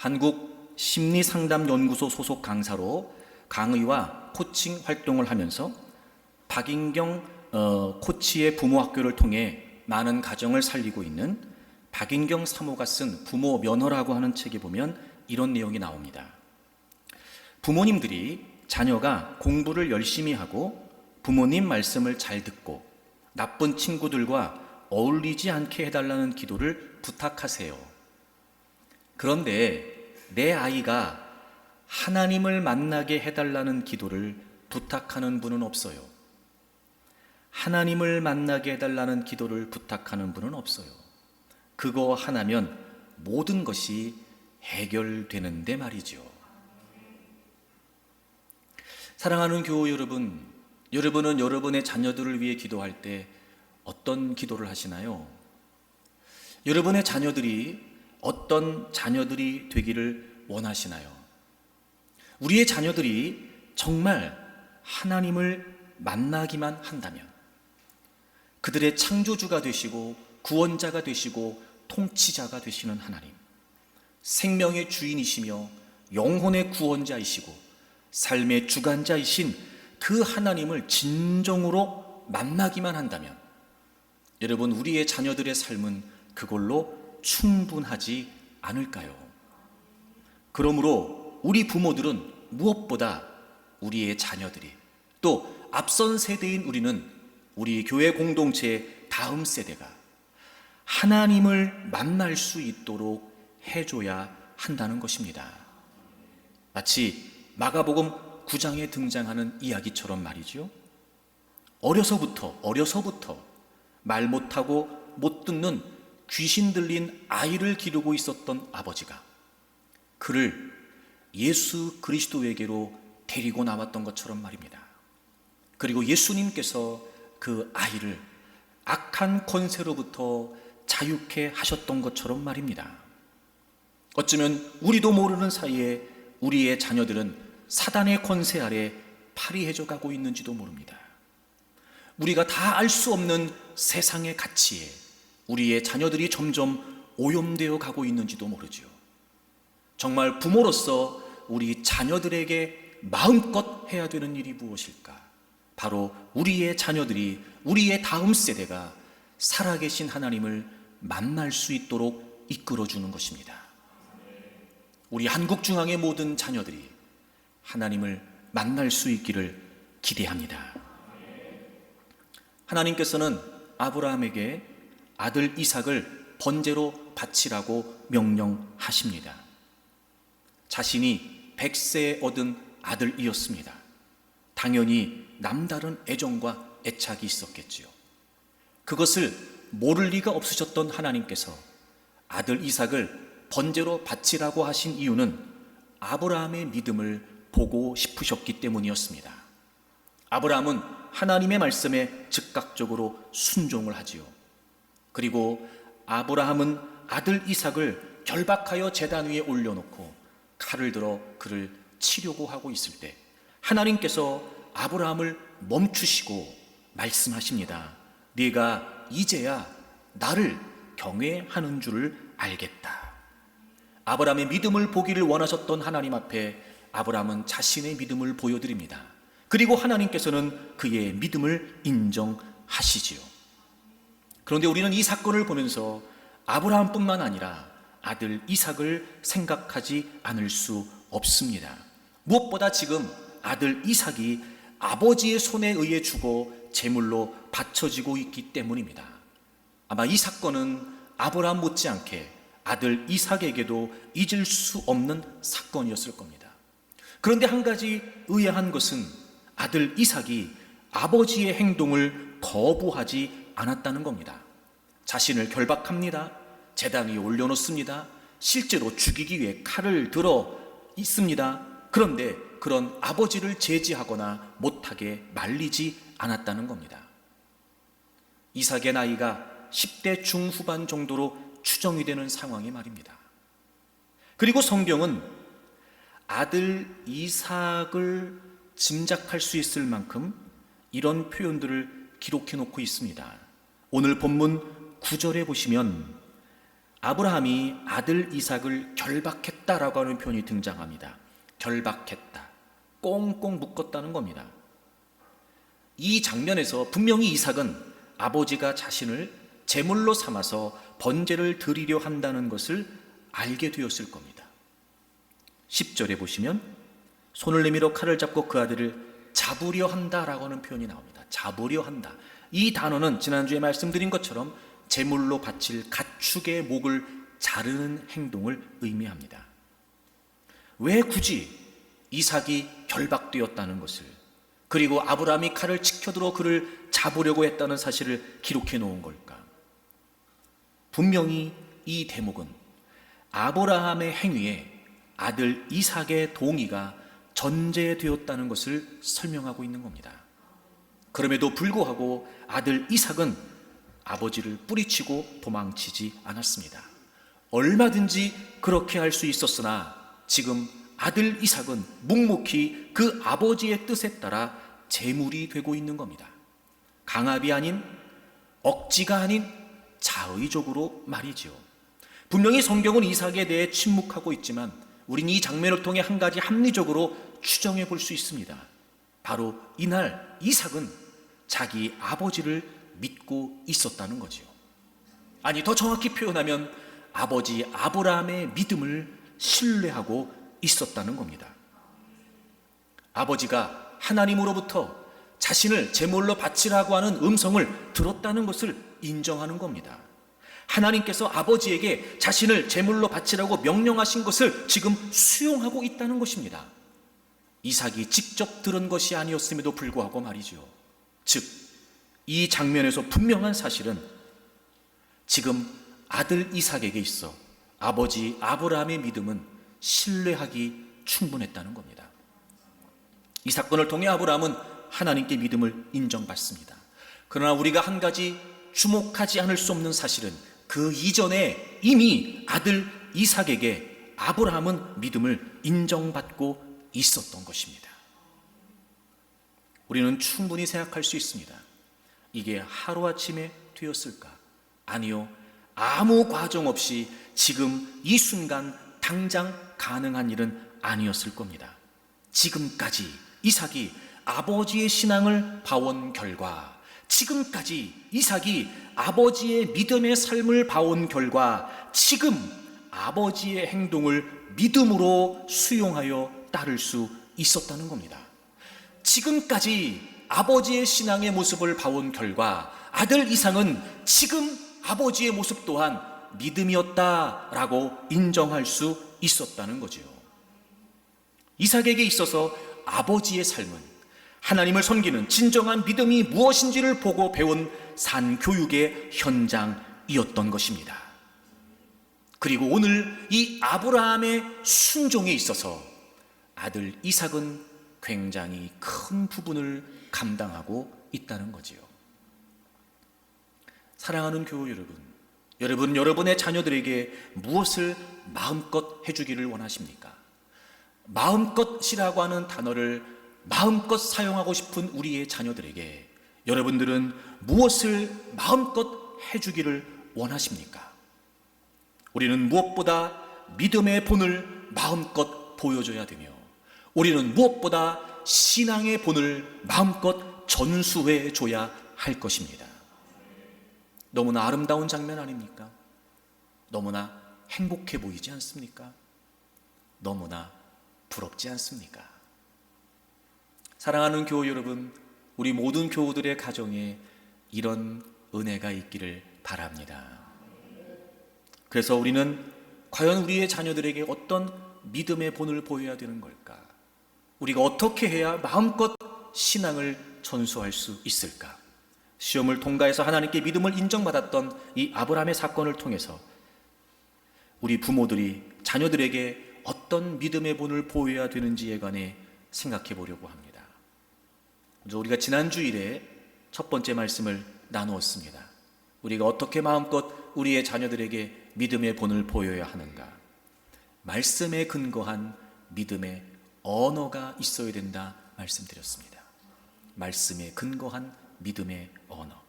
한국 심리상담연구소 소속 강사로 강의와 코칭 활동을 하면서 박인경 코치의 부모학교를 통해 많은 가정을 살리고 있는 박인경 사모가 쓴 부모 면허라고 하는 책에 보면 이런 내용이 나옵니다. 부모님들이 자녀가 공부를 열심히 하고 부모님 말씀을 잘 듣고 나쁜 친구들과 어울리지 않게 해달라는 기도를 부탁하세요. 그런데 내 아이가 하나님을 만나게 해달라는 기도를 부탁하는 분은 없어요. 하나님을 만나게 해달라는 기도를 부탁하는 분은 없어요. 그거 하나면 모든 것이 해결되는데 말이죠. 사랑하는 교우 여러분, 여러분은 여러분의 자녀들을 위해 기도할 때 어떤 기도를 하시나요? 여러분의 자녀들이 어떤 자녀들이 되기를 원하시나요? 우리의 자녀들이 정말 하나님을 만나기만 한다면, 그들의 창조주가 되시고 구원자가 되시고 통치자가 되시는 하나님, 생명의 주인이시며 영혼의 구원자이시고 삶의 주관자이신 그 하나님을 진정으로 만나기만 한다면, 여러분, 우리의 자녀들의 삶은 그걸로 충분하지 않을까요? 그러므로 우리 부모들은 무엇보다 우리의 자녀들이, 또 앞선 세대인 우리는 우리 교회 공동체의 다음 세대가 하나님을 만날 수 있도록 해줘야 한다는 것입니다. 마치 마가복음 9장에 등장하는 이야기처럼 말이죠. 어려서부터 말 못하고 못 듣는 귀신 들린 아이를 기르고 있었던 아버지가 그를 예수 그리스도에게로 데리고 나왔던 것처럼 말입니다. 그리고 예수님께서 그 아이를 악한 권세로부터 자유케 하셨던 것처럼 말입니다. 어쩌면 우리도 모르는 사이에 우리의 자녀들은 사단의 권세 아래 파리해져 가고 있는지도 모릅니다. 우리가 다 알 수 없는 세상의 가치에 우리의 자녀들이 점점 오염되어 가고 있는지도 모르죠. 정말 부모로서 우리 자녀들에게 마음껏 해야 되는 일이 무엇일까? 바로 우리의 자녀들이, 우리의 다음 세대가 살아계신 하나님을 만날 수 있도록 이끌어주는 것입니다. 우리 한국중앙의 모든 자녀들이 하나님을 만날 수 있기를 기대합니다. 하나님께서는 아브라함에게 아들 이삭을 번제로 바치라고 명령하십니다. 자신이 100세에 얻은 아들이었습니다. 당연히 남다른 애정과 애착이 있었겠지요. 그것을 모를 리가 없으셨던 하나님께서 아들 이삭을 번제로 바치라고 하신 이유는 아브라함의 믿음을 보고 싶으셨기 때문이었습니다. 아브라함은 하나님의 말씀에 즉각적으로 순종을 하지요. 그리고 아브라함은 아들 이삭을 결박하여 제단 위에 올려놓고 칼을 들어 그를 치려고 하고 있을 때 하나님께서 아브라함을 멈추시고 말씀하십니다. 네가 이제야 나를 경외하는 줄을 알겠다. 아브라함의 믿음을 보기를 원하셨던 하나님 앞에 아브라함은 자신의 믿음을 보여드립니다. 그리고 하나님께서는 그의 믿음을 인정하시지요. 그런데 우리는 이 사건을 보면서 아브라함뿐만 아니라 아들 이삭을 생각하지 않을 수 없습니다. 무엇보다 지금 아들 이삭이 아버지의 손에 의해 죽어 제물로 바쳐지고 있기 때문입니다. 아마 이 사건은 아브라함 못지않게 아들 이삭에게도 잊을 수 없는 사건이었을 겁니다. 그런데 한 가지 의아한 것은 아들 이삭이 아버지의 행동을 거부하지 않았다는 겁니다. 자신을 결박합니다. 제단 위에 올려놓습니다. 실제로 죽이기 위해 칼을 들어 있습니다. 그런데 그런 아버지를 제지하거나 못하게 말리지 않았다는 겁니다. 이삭의 나이가 10대 중후반 정도로 추정이 되는 상황이 말입니다. 그리고 성경은 아들 이삭을 짐작할 수 있을 만큼 이런 표현들을 기록해 놓고 있습니다. 오늘 본문 9절에 보시면 아브라함이 아들 이삭을 결박했다라고 하는 표현이 등장합니다. 결박했다. 꽁꽁 묶었다는 겁니다. 이 장면에서 분명히 이삭은 아버지가 자신을 제물로 삼아서 번제를 드리려 한다는 것을 알게 되었을 겁니다. 10절에 보시면 손을 내밀어 칼을 잡고 그 아들을 잡으려 한다라고 하는 표현이 나옵니다. 잡으려 한다. 이 단어는 지난주에 말씀드린 것처럼 제물로 바칠 가축의 목을 자르는 행동을 의미합니다. 왜 굳이 이삭이 결박되었다는 것을, 그리고 아브라함이 칼을 치켜들어 그를 잡으려고 했다는 사실을 기록해 놓은 걸까? 분명히 이 대목은 아브라함의 행위에 아들 이삭의 동의가 전제되었다는 것을 설명하고 있는 겁니다. 그럼에도 불구하고 아들 이삭은 아버지를 뿌리치고 도망치지 않았습니다. 얼마든지 그렇게 할 수 있었으나 지금 아들 이삭은 묵묵히 그 아버지의 뜻에 따라 제물이 되고 있는 겁니다. 강압이 아닌, 억지가 아닌 자의적으로 말이지요. 분명히 성경은 이삭에 대해 침묵하고 있지만 우린 이 장면을 통해 한 가지 합리적으로 추정해 볼 수 있습니다. 바로 이날 이삭은 자기 아버지를 믿고 있었다는 거지요. 아니, 더 정확히 표현하면 아버지 아브라함의 믿음을 신뢰하고 있었다는 겁니다. 아버지가 하나님으로부터 자신을 제물로 바치라고 하는 음성을 들었다는 것을 인정하는 겁니다. 하나님께서 아버지에게 자신을 제물로 바치라고 명령하신 것을 지금 수용하고 있다는 것입니다. 이삭이 직접 들은 것이 아니었음에도 불구하고 말이죠. 즉, 이 장면에서 분명한 사실은 지금 아들 이삭에게 있어 아버지 아브라함의 믿음은 신뢰하기 충분했다는 겁니다. 이 사건을 통해 아브라함은 하나님께 믿음을 인정받습니다. 그러나 우리가 한 가지 주목하지 않을 수 없는 사실은 그 이전에 이미 아들 이삭에게 아브라함은 믿음을 인정받고 있었던 것입니다. 우리는 충분히 생각할 수 있습니다. 이게 하루아침에 되었을까? 아니요. 아무 과정 없이 지금 이 순간 당장 가능한 일은 아니었을 겁니다. 지금까지 이삭이 아버지의 신앙을 봐온 결과, 지금까지 이삭이 아버지의 믿음의 삶을 봐온 결과, 지금 아버지의 행동을 믿음으로 수용하여 따를 수 있었다는 겁니다. 지금까지 아버지의 신앙의 모습을 봐온 결과 아들 이삭은 지금 아버지의 모습 또한 믿음이었다라고 인정할 수 있었다는 거죠. 이삭에게 있어서 아버지의 삶은 하나님을 섬기는 진정한 믿음이 무엇인지를 보고 배운 산교육의 현장이었던 것입니다. 그리고 오늘 이 아브라함의 순종에 있어서 아들 이삭은 굉장히 큰 부분을 감당하고 있다는 거지요. 사랑하는 교우 여러분, 여러분의 자녀들에게 무엇을 마음껏 해주기를 원하십니까? 마음껏이라고 하는 단어를 마음껏 사용하고 싶은 우리의 자녀들에게 여러분들은 무엇을 마음껏 해주기를 원하십니까? 우리는 무엇보다 믿음의 본을 마음껏 보여줘야 되며, 우리는 무엇보다 신앙의 본을 마음껏 전수해 줘야 할 것입니다. 너무나 아름다운 장면 아닙니까? 너무나 행복해 보이지 않습니까? 너무나 부럽지 않습니까? 사랑하는 교우 여러분, 우리 모든 교우들의 가정에 이런 은혜가 있기를 바랍니다. 그래서 우리는 과연 우리의 자녀들에게 어떤 믿음의 본을 보여야 되는 걸까? 우리가 어떻게 해야 마음껏 신앙을 전수할 수 있을까? 시험을 통과해서 하나님께 믿음을 인정받았던 이 아브라함의 사건을 통해서 우리 부모들이 자녀들에게 어떤 믿음의 본을 보여야 되는지에 관해 생각해 보려고 합니다. 먼저 우리가 지난 주일에 첫 번째 말씀을 나누었습니다. 우리가 어떻게 마음껏 우리의 자녀들에게 믿음의 본을 보여야 하는가? 말씀에 근거한 믿음의 언어가 있어야 된다 말씀드렸습니다. 말씀에 근거한 믿음의 언어.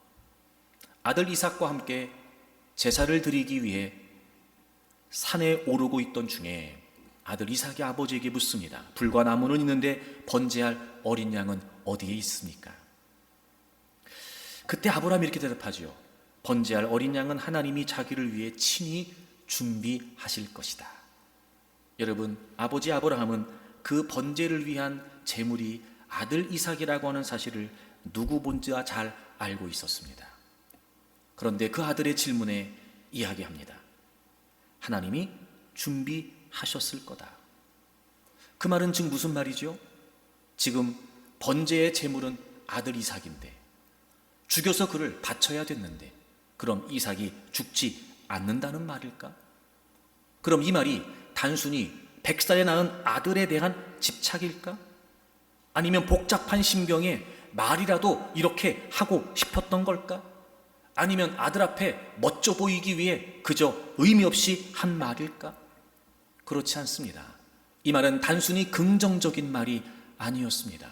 아들 이삭과 함께 제사를 드리기 위해 산에 오르고 있던 중에 아들 이삭이 아버지에게 묻습니다. 불과 나무는 있는데 번제할 어린 양은 어디에 있습니까? 그때 아브라함이 이렇게 대답하죠. 번제할 어린 양은 하나님이 자기를 위해 친히 준비하실 것이다. 여러분, 아버지 아브라함은 그 번제를 위한 제물이 아들 이삭이라고 하는 사실을 누구보다 잘 알고 있었습니다. 그런데 그 아들의 질문에 이야기합니다. 하나님이 준비하셨을 거다. 그 말은 즉 무슨 말이죠? 지금 번제의 제물은 아들 이삭인데 죽여서 그를 바쳐야 됐는데 그럼 이삭이 죽지 않는다는 말일까? 그럼 이 말이 단순히 100살에 낳은 아들에 대한 집착일까? 아니면 복잡한 심경에 말이라도 이렇게 하고 싶었던 걸까? 아니면 아들 앞에 멋져 보이기 위해 그저 의미 없이 한 말일까? 그렇지 않습니다. 이 말은 단순히 긍정적인 말이 아니었습니다.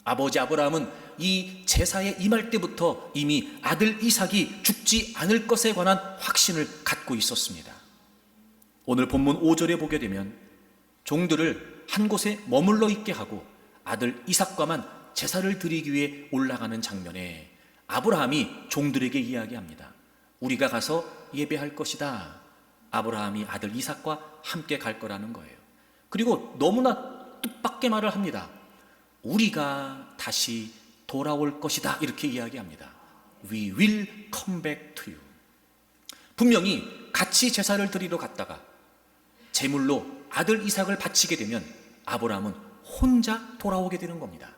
아버지 아브라함은 이 제사에 임할 때부터 이미 아들 이삭이 죽지 않을 것에 관한 확신을 갖고 있었습니다. 오늘 본문 5절에 보게 되면 종들을 한 곳에 머물러 있게 하고 아들 이삭과만 제사를 드리기 위해 올라가는 장면에 아브라함이 종들에게 이야기합니다. 우리가 가서 예배할 것이다. 아브라함이 아들 이삭과 함께 갈 거라는 거예요. 그리고 너무나 뜻밖의 말을 합니다. 우리가 다시 돌아올 것이다. 이렇게 이야기합니다. We will come back to you. 분명히 같이 제사를 드리러 갔다가 제물로 아들 이삭을 바치게 되면 아브라함은 혼자 돌아오게 되는 겁니다.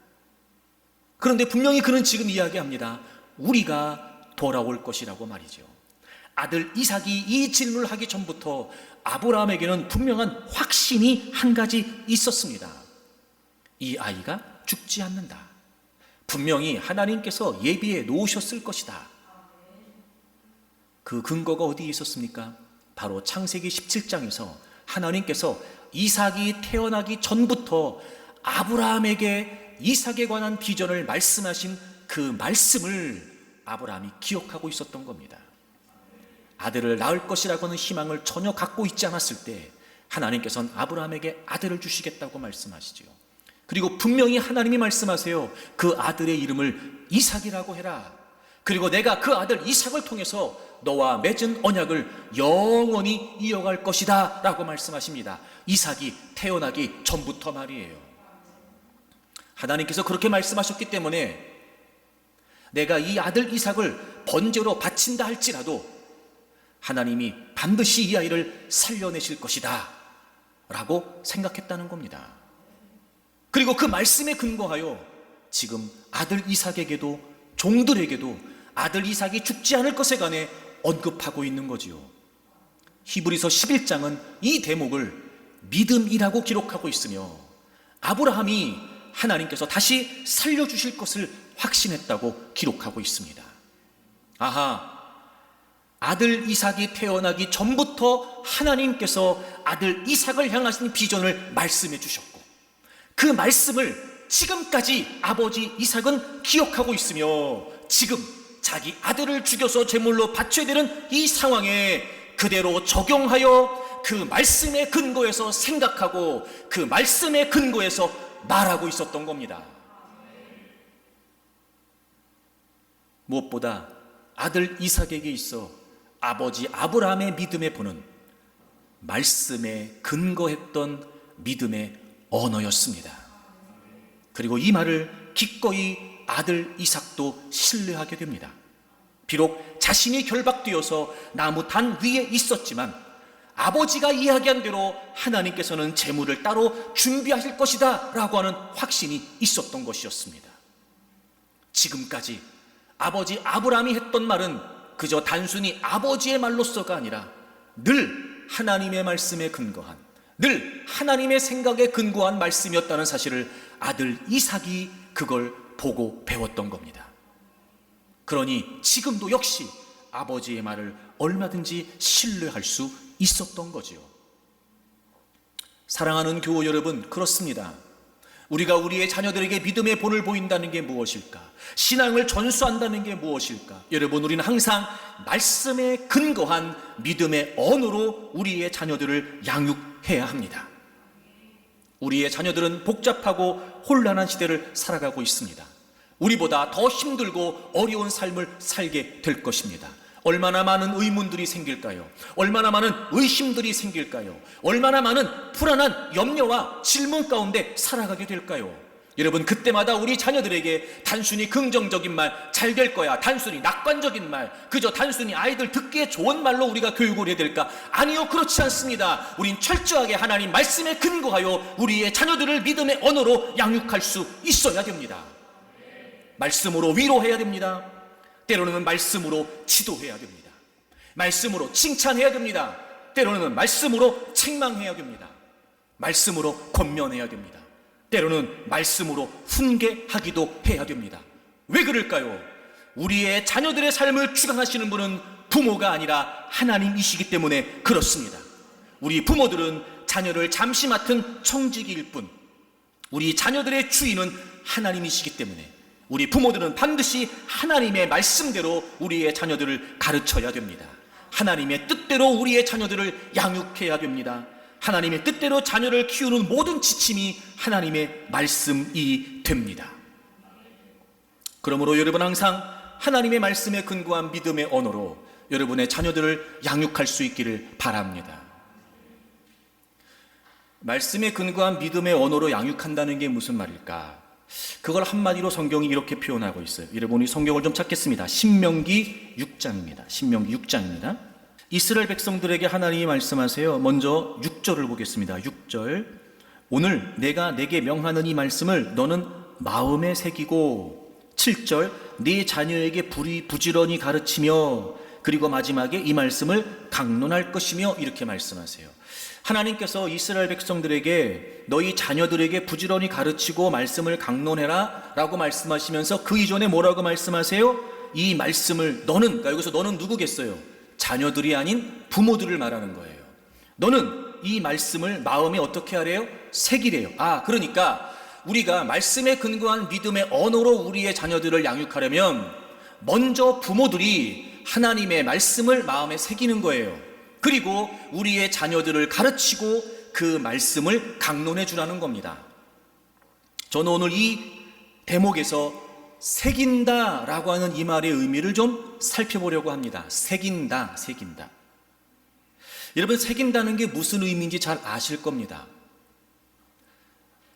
그런데 분명히 그는 지금 이야기합니다. 우리가 돌아올 것이라고 말이죠. 아들 이삭이 이 질문을 하기 전부터 아브라함에게는 분명한 확신이 한 가지 있었습니다. 이 아이가 죽지 않는다. 분명히 하나님께서 예비해 놓으셨을 것이다. 그 근거가 어디에 있었습니까? 바로 창세기 17장에서 하나님께서 이삭이 태어나기 전부터 아브라함에게 이삭에 관한 비전을 말씀하신 그 말씀을 아브라함이 기억하고 있었던 겁니다. 아들을 낳을 것이라고 하는 희망을 전혀 갖고 있지 않았을 때 하나님께서는 아브라함에게 아들을 주시겠다고 말씀하시죠. 그리고 분명히 하나님이 말씀하세요. 그 아들의 이름을 이삭이라고 해라. 그리고 내가 그 아들 이삭을 통해서 너와 맺은 언약을 영원히 이어갈 것이다 라고 말씀하십니다. 이삭이 태어나기 전부터 말이에요. 하나님께서 그렇게 말씀하셨기 때문에 내가 이 아들 이삭을 번제로 바친다 할지라도 하나님이 반드시 이 아이를 살려내실 것이다 라고 생각했다는 겁니다. 그리고 그 말씀에 근거하여 지금 아들 이삭에게도 종들에게도 아들 이삭이 죽지 않을 것에 관해 언급하고 있는 거지요. 히브리서 11장은 이 대목을 믿음이라고 기록하고 있으며 아브라함이 하나님께서 다시 살려주실 것을 확신했다고 기록하고 있습니다. 아하, 아들 이삭이 태어나기 전부터 하나님께서 아들 이삭을 향하신 비전을 말씀해 주셨고 그 말씀을 지금까지 아버지 이삭은 기억하고 있으며 지금 자기 아들을 죽여서 제물로 바쳐야 되는 이 상황에 그대로 적용하여 그 말씀의 근거에서 생각하고 그 말씀의 근거에서 말하고 있었던 겁니다. 무엇보다 아들 이삭에게 있어 아버지 아브라함의 믿음에 보는 말씀에 근거했던 믿음의 언어였습니다. 그리고 이 말을 기꺼이 아들 이삭도 신뢰하게 됩니다. 비록 자신이 결박되어서 나무 단 위에 있었지만 아버지가 이야기한 대로 하나님께서는 제물을 따로 준비하실 것이다 라고 하는 확신이 있었던 것이었습니다. 지금까지 아버지 아브라함이 했던 말은 그저 단순히 아버지의 말로서가 아니라 늘 하나님의 말씀에 근거한, 늘 하나님의 생각에 근거한 말씀이었다는 사실을 아들 이삭이 그걸 보고 배웠던 겁니다. 그러니 지금도 역시 아버지의 말을 얼마든지 신뢰할 수 있었던 거지요. 사랑하는 교우 여러분, 그렇습니다. 우리가 우리의 자녀들에게 믿음의 본을 보인다는 게 무엇일까? 신앙을 전수한다는 게 무엇일까? 여러분, 우리는 항상 말씀에 근거한 믿음의 언어로 우리의 자녀들을 양육해야 합니다. 우리의 자녀들은 복잡하고 혼란한 시대를 살아가고 있습니다. 우리보다 더 힘들고 어려운 삶을 살게 될 것입니다. 얼마나 많은 의문들이 생길까요? 얼마나 많은 의심들이 생길까요? 얼마나 많은 불안한 염려와 질문 가운데 살아가게 될까요? 여러분, 그때마다 우리 자녀들에게 단순히 긍정적인 말, 잘 될 거야, 단순히 낙관적인 말, 그저 단순히 아이들 듣기에 좋은 말로 우리가 교육을 해야 될까? 아니요, 그렇지 않습니다. 우린 철저하게 하나님 말씀에 근거하여 우리의 자녀들을 믿음의 언어로 양육할 수 있어야 됩니다. 말씀으로 위로해야 됩니다. 때로는 말씀으로 지도해야 됩니다. 말씀으로 칭찬해야 됩니다. 때로는 말씀으로 책망해야 됩니다. 말씀으로 권면해야 됩니다. 때로는 말씀으로 훈계하기도 해야 됩니다. 왜 그럴까요? 우리의 자녀들의 삶을 주관하시는 분은 부모가 아니라 하나님이시기 때문에 그렇습니다. 우리 부모들은 자녀를 잠시 맡은 청지기일 뿐, 우리 자녀들의 주인은 하나님이시기 때문에 우리 부모들은 반드시 하나님의 말씀대로 우리의 자녀들을 가르쳐야 됩니다. 하나님의 뜻대로 우리의 자녀들을 양육해야 됩니다. 하나님의 뜻대로 자녀를 키우는 모든 지침이 하나님의 말씀이 됩니다. 그러므로 여러분, 항상 하나님의 말씀에 근거한 믿음의 언어로 여러분의 자녀들을 양육할 수 있기를 바랍니다. 말씀에 근거한 믿음의 언어로 양육한다는 게 무슨 말일까? 그걸 한마디로 성경이 이렇게 표현하고 있어요. 여러분이 성경을 좀 찾겠습니다. 신명기 6장입니다. 신명기 6장입니다. 이스라엘 백성들에게 하나님이 말씀하세요. 먼저 6절을 보겠습니다. 6절. 오늘 내가 내게 명하는 이 말씀을 너는 마음에 새기고, 7절. 네 자녀에게 부지런히 가르치며, 그리고 마지막에 이 말씀을 강론할 것이며, 이렇게 말씀하세요. 하나님께서 이스라엘 백성들에게 너희 자녀들에게 부지런히 가르치고 말씀을 강론해라 라고 말씀하시면서 그 이전에 뭐라고 말씀하세요? 이 말씀을 너는, 그러니까 여기서 너는 누구겠어요? 자녀들이 아닌 부모들을 말하는 거예요. 너는 이 말씀을 마음에 어떻게 하래요? 새기래요. 그러니까 우리가 말씀에 근거한 믿음의 언어로 우리의 자녀들을 양육하려면 먼저 부모들이 하나님의 말씀을 마음에 새기는 거예요. 그리고 우리의 자녀들을 가르치고 그 말씀을 강론해 주라는 겁니다. 저는 오늘 이 대목에서 새긴다 라고 하는 이 말의 의미를 좀 살펴보려고 합니다. 새긴다. 여러분, 새긴다는 게 무슨 의미인지 잘 아실 겁니다.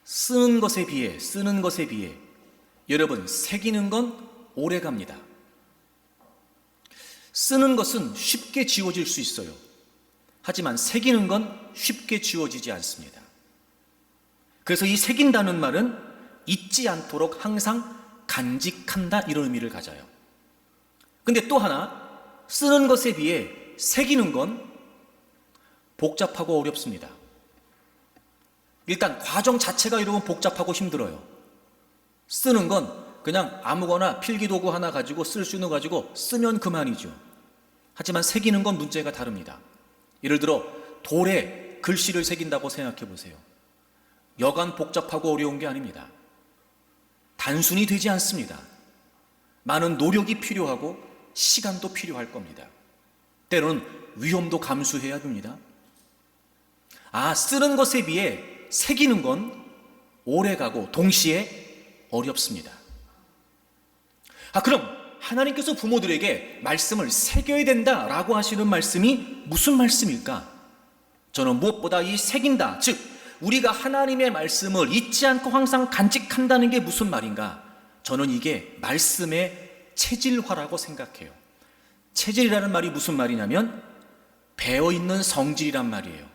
쓰는 것에 비해 여러분, 새기는 건 오래 갑니다. 쓰는 것은 쉽게 지워질 수 있어요. 하지만 새기는 건 쉽게 지워지지 않습니다. 그래서 이 새긴다는 말은 잊지 않도록 항상 간직한다, 이런 의미를 가져요. 근데 또 하나, 쓰는 것에 비해 새기는 건 복잡하고 어렵습니다. 일단 과정 자체가 여러분 복잡하고 힘들어요. 쓰는 건 그냥 아무거나 필기도구 하나 가지고 쓸 수 있는 거 가지고 쓰면 그만이죠. 하지만 새기는 건 문제가 다릅니다. 예를 들어 돌에 글씨를 새긴다고 생각해 보세요. 여간 복잡하고 어려운 게 아닙니다. 단순히 되지 않습니다. 많은 노력이 필요하고 시간도 필요할 겁니다. 때로는 위험도 감수해야 됩니다. 쓰는 것에 비해 새기는 건 오래가고 동시에 어렵습니다. 그럼 하나님께서 부모들에게 말씀을 새겨야 된다라고 하시는 말씀이 무슨 말씀일까? 저는 무엇보다 이 새긴다, 즉 우리가 하나님의 말씀을 잊지 않고 항상 간직한다는 게 무슨 말인가? 저는 이게 말씀의 체질화라고 생각해요. 체질이라는 말이 무슨 말이냐면 배어있는 성질이란 말이에요.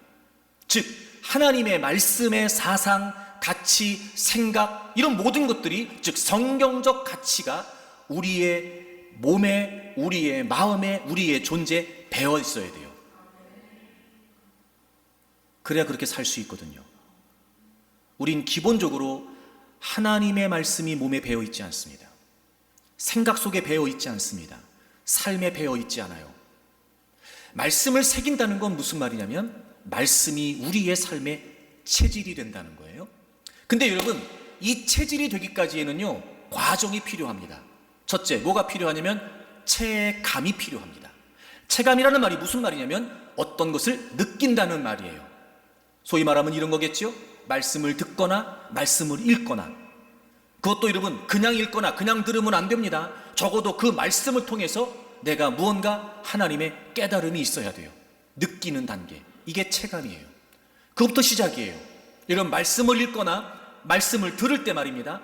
즉 하나님의 말씀의 사상, 가치, 생각, 이런 모든 것들이, 즉 성경적 가치가 우리의 몸에, 우리의 마음에, 우리의 존재에 배어 있어야 돼요. 그래야 그렇게 살 수 있거든요. 우린 기본적으로 하나님의 말씀이 몸에 배어 있지 않습니다. 생각 속에 배어 있지 않습니다. 삶에 배어 있지 않아요. 말씀을 새긴다는 건 무슨 말이냐면 말씀이 우리의 삶의 체질이 된다는 거예요. 근데 여러분, 이 체질이 되기까지에는요, 과정이 필요합니다. 첫째, 뭐가 필요하냐면 체감이 필요합니다. 체감이라는 말이 무슨 말이냐면 어떤 것을 느낀다는 말이에요. 소위 말하면 이런 거겠죠? 말씀을 듣거나 말씀을 읽거나, 그것도 여러분 그냥 읽거나 그냥 들으면 안 됩니다. 적어도 그 말씀을 통해서 내가 무언가 하나님의 깨달음이 있어야 돼요. 느끼는 단계, 이게 체감이에요. 그것부터 시작이에요. 여러분, 말씀을 읽거나 말씀을 들을 때 말입니다.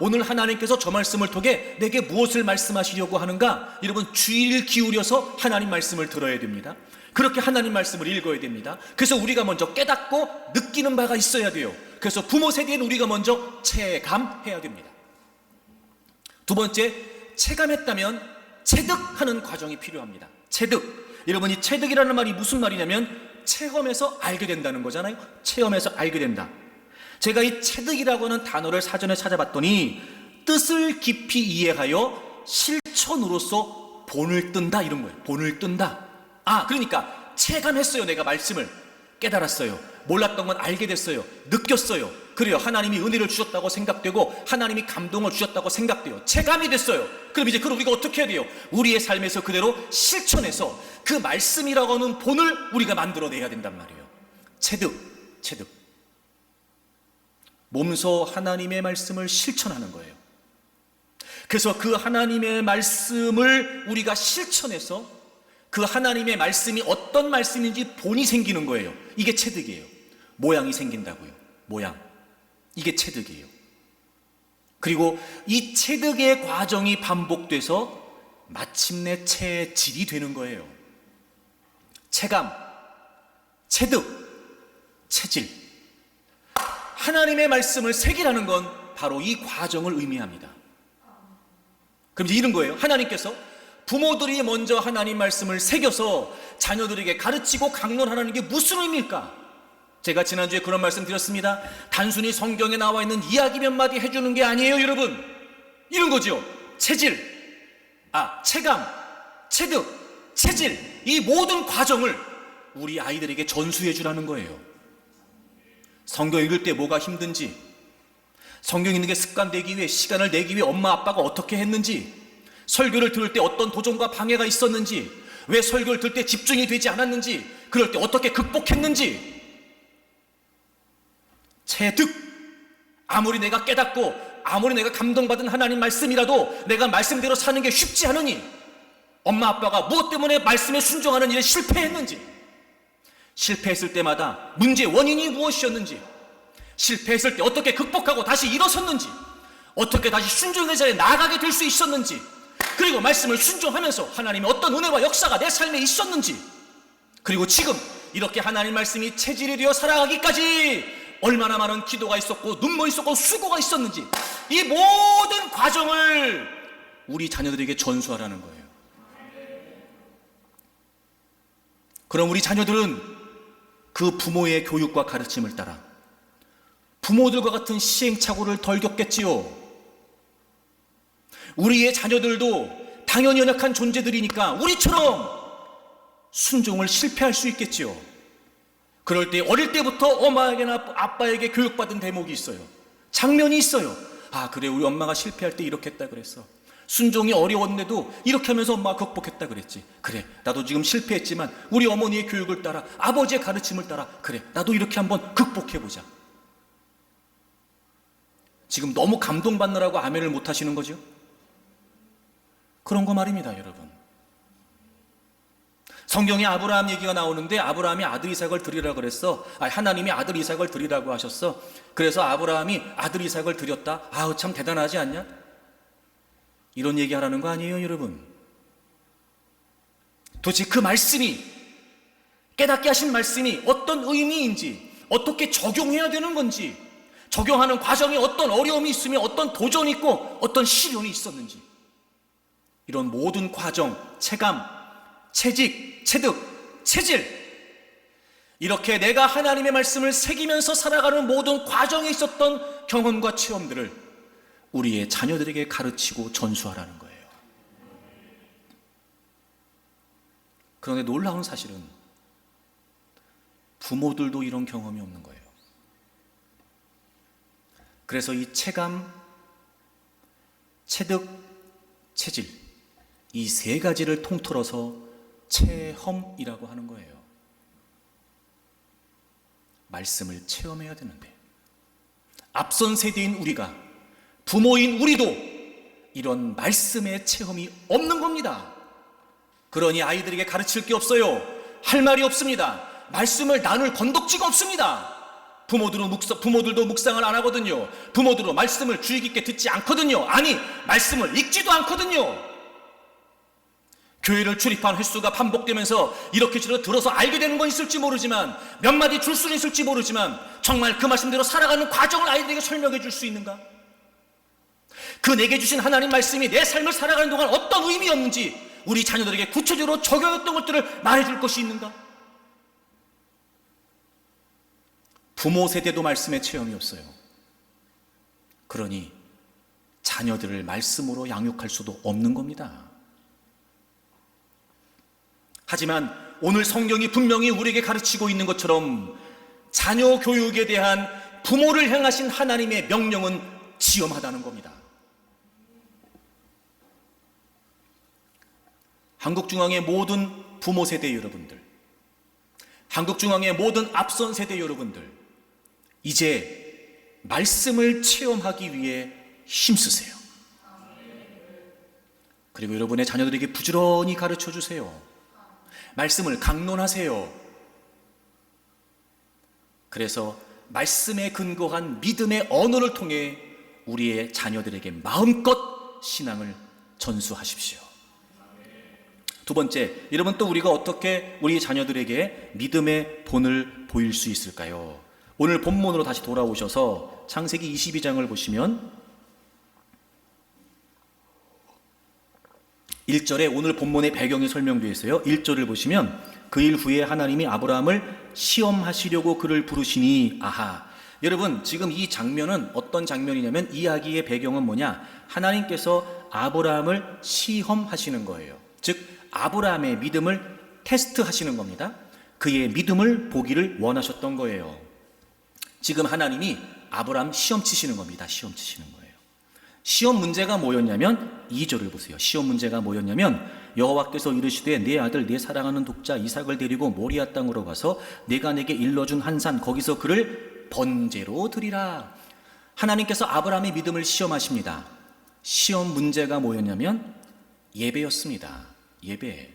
오늘 하나님께서 저 말씀을 통해 내게 무엇을 말씀하시려고 하는가? 여러분, 주의를 기울여서 하나님 말씀을 들어야 됩니다. 그렇게 하나님 말씀을 읽어야 됩니다. 그래서 우리가 먼저 깨닫고 느끼는 바가 있어야 돼요. 그래서 부모 세대에는 우리가 먼저 체감해야 됩니다. 두 번째, 체감했다면 체득하는 과정이 필요합니다. 체득. 여러분, 이 체득이라는 말이 무슨 말이냐면 체험해서 알게 된다는 거잖아요. 체험해서 알게 된다. 제가 이 체득이라고 하는 단어를 사전에 찾아봤더니 뜻을 깊이 이해하여 실천으로서 본을 뜬다, 이런 거예요. 본을 뜬다. 그러니까 체감했어요. 내가 말씀을 깨달았어요. 몰랐던 건 알게 됐어요. 느꼈어요. 그래요. 하나님이 은혜를 주셨다고 생각되고 하나님이 감동을 주셨다고 생각돼요. 체감이 됐어요. 그럼 이제 그걸 우리가 어떻게 해야 돼요? 우리의 삶에서 그대로 실천해서 그 말씀이라고 하는 본을 우리가 만들어내야 된단 말이에요. 체득. 몸소 하나님의 말씀을 실천하는 거예요. 그래서 그 하나님의 말씀을 우리가 실천해서 그 하나님의 말씀이 어떤 말씀인지 본이 생기는 거예요. 이게 체득이에요. 모양이 생긴다고요. 모양. 이게 체득이에요. 그리고 이 체득의 과정이 반복돼서 마침내 체질이 되는 거예요. 체감, 체득, 체질. 하나님의 말씀을 새기라는 건 바로 이 과정을 의미합니다. 그럼 이제 이런 거예요. 하나님께서 부모들이 먼저 하나님 말씀을 새겨서 자녀들에게 가르치고 강론하라는 게 무슨 의미일까? 제가 지난주에 그런 말씀 드렸습니다. 단순히 성경에 나와 있는 이야기 몇 마디 해주는 게 아니에요, 여러분. 이런 거죠. 체질, 체감, 체득, 체질, 이 모든 과정을 우리 아이들에게 전수해 주라는 거예요. 성경 읽을 때 뭐가 힘든지, 성경 읽는 게 습관되기 위해, 시간을 내기 위해 엄마 아빠가 어떻게 했는지, 설교를 들을 때 어떤 도전과 방해가 있었는지, 왜 설교를 들을 때 집중이 되지 않았는지, 그럴 때 어떻게 극복했는지. 체득. 아무리 내가 깨닫고 아무리 내가 감동받은 하나님 말씀이라도 내가 말씀대로 사는 게 쉽지 않으니 엄마 아빠가 무엇 때문에 말씀에 순종하는 일에 실패했는지, 실패했을 때마다 문제의 원인이 무엇이었는지, 실패했을 때 어떻게 극복하고 다시 일어섰는지, 어떻게 다시 순종의 자리에 나아가게 될 수 있었는지, 그리고 말씀을 순종하면서 하나님의 어떤 은혜와 역사가 내 삶에 있었는지, 그리고 지금 이렇게 하나님 말씀이 체질이 되어 살아가기까지 얼마나 많은 기도가 있었고 눈물이 있었고 수고가 있었는지, 이 모든 과정을 우리 자녀들에게 전수하라는 거예요. 그럼 우리 자녀들은 그 부모의 교육과 가르침을 따라 부모들과 같은 시행착오를 덜 겪겠지요. 우리의 자녀들도 당연히 연약한 존재들이니까 우리처럼 순종을 실패할 수 있겠지요. 그럴 때 어릴 때부터 엄마에게나 아빠에게 교육받은 대목이 있어요. 장면이 있어요. 그래, 우리 엄마가 실패할 때 이렇게 했다 그랬어. 순종이 어려웠는데도 이렇게 하면서 엄마가 극복했다 그랬지. 그래, 나도 지금 실패했지만 우리 어머니의 교육을 따라, 아버지의 가르침을 따라, 그래, 나도 이렇게 한번 극복해보자. 지금 너무 감동받느라고 아멘을 못 하시는 거죠? 그런 거 말입니다, 여러분. 성경에 아브라함 얘기가 나오는데 아브라함이 아들 이삭을 드리라고 그랬어. 하나님이 아들 이삭을 드리라고 하셨어. 그래서 아브라함이 아들 이삭을 드렸다. 참 대단하지 않냐? 이런 얘기 하라는 거 아니에요, 여러분. 도대체 그 말씀이, 깨닫게 하신 말씀이 어떤 의미인지, 어떻게 적용해야 되는 건지, 적용하는 과정에 어떤 어려움이 있으며 어떤 도전이 있고 어떤 시련이 있었는지, 이런 모든 과정, 체감, 체직, 체득, 체질, 이렇게 내가 하나님의 말씀을 새기면서 살아가는 모든 과정에 있었던 경험과 체험들을 우리의 자녀들에게 가르치고 전수하라는 거예요. 그런데 놀라운 사실은 부모들도 이런 경험이 없는 거예요. 그래서 이 체감, 체득, 체질, 이 세 가지를 통틀어서 체험이라고 하는 거예요. 말씀을 체험해야 되는데 앞선 세대인 우리가, 부모인 우리도 이런 말씀의 체험이 없는 겁니다. 그러니 아이들에게 가르칠 게 없어요. 할 말이 없습니다. 말씀을 나눌 건덕지가 없습니다. 부모들도 묵상을 안 하거든요. 부모들도 말씀을 주의 깊게 듣지 않거든요. 아니, 말씀을 읽지도 않거든요. 교회를 출입한 횟수가 반복되면서 이렇게 들어서 알게 되는 건 있을지 모르지만, 몇 마디 줄 수는 있을지 모르지만, 정말 그 말씀대로 살아가는 과정을 아이들에게 설명해 줄 수 있는가? 그 내게 주신 하나님 말씀이 내 삶을 살아가는 동안 어떤 의미였는지 우리 자녀들에게 구체적으로 적용했던 것들을 말해줄 것이 있는가? 부모 세대도 말씀의 체험이 없어요. 그러니 자녀들을 말씀으로 양육할 수도 없는 겁니다. 하지만 오늘 성경이 분명히 우리에게 가르치고 있는 것처럼 자녀 교육에 대한 부모를 향하신 하나님의 명령은 지엄하다는 겁니다. 한국중앙의 모든 부모 세대 여러분들, 한국중앙의 모든 앞선 세대 여러분들, 이제 말씀을 체험하기 위해 힘쓰세요. 그리고 여러분의 자녀들에게 부지런히 가르쳐 주세요. 말씀을 강론하세요. 그래서 말씀에 근거한 믿음의 언어를 통해 우리의 자녀들에게 마음껏 신앙을 전수하십시오. 두 번째, 여러분, 또 우리가 어떻게 우리 자녀들에게 믿음의 본을 보일 수 있을까요? 오늘 본문으로 다시 돌아오셔서 창세기 22장을 보시면 1절에 오늘 본문의 배경이 설명되어 있어요. 1절을 보시면 그 일 후에 하나님이 아브라함을 시험하시려고 그를 부르시니 아하. 여러분, 지금 이 장면은 어떤 장면이냐면, 이야기의 배경은 뭐냐? 하나님께서 아브라함을 시험하시는 거예요. 즉 아브라함의 믿음을 테스트하시는 겁니다. 그의 믿음을 보기를 원하셨던 거예요. 지금 하나님이 아브라함 시험 치시는 겁니다. 시험 치시는 거예요. 시험 문제가 뭐였냐면 2절을 보세요. 시험 문제가 뭐였냐면 여호와께서 이르시되 내 아들 내 사랑하는 독자 이삭을 데리고 모리아 땅으로 가서 내가 내게 일러준 한 산 거기서 그를 번제로 드리라. 하나님께서 아브라함의 믿음을 시험하십니다. 시험 문제가 뭐였냐면 예배였습니다. 예배.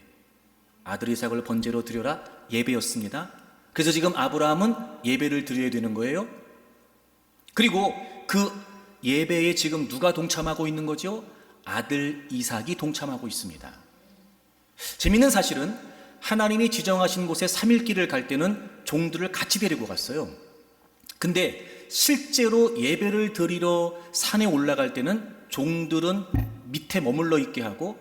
아들 이삭을 번제로 드려라. 예배였습니다. 그래서 지금 아브라함은 예배를 드려야 되는 거예요. 그리고 그 예배에 지금 누가 동참하고 있는 거죠? 아들 이삭이 동참하고 있습니다. 재미있는 사실은 하나님이 지정하신 곳에 3일길을 갈 때는 종들을 같이 데리고 갔어요. 근데 실제로 예배를 드리러 산에 올라갈 때는 종들은 밑에 머물러 있게 하고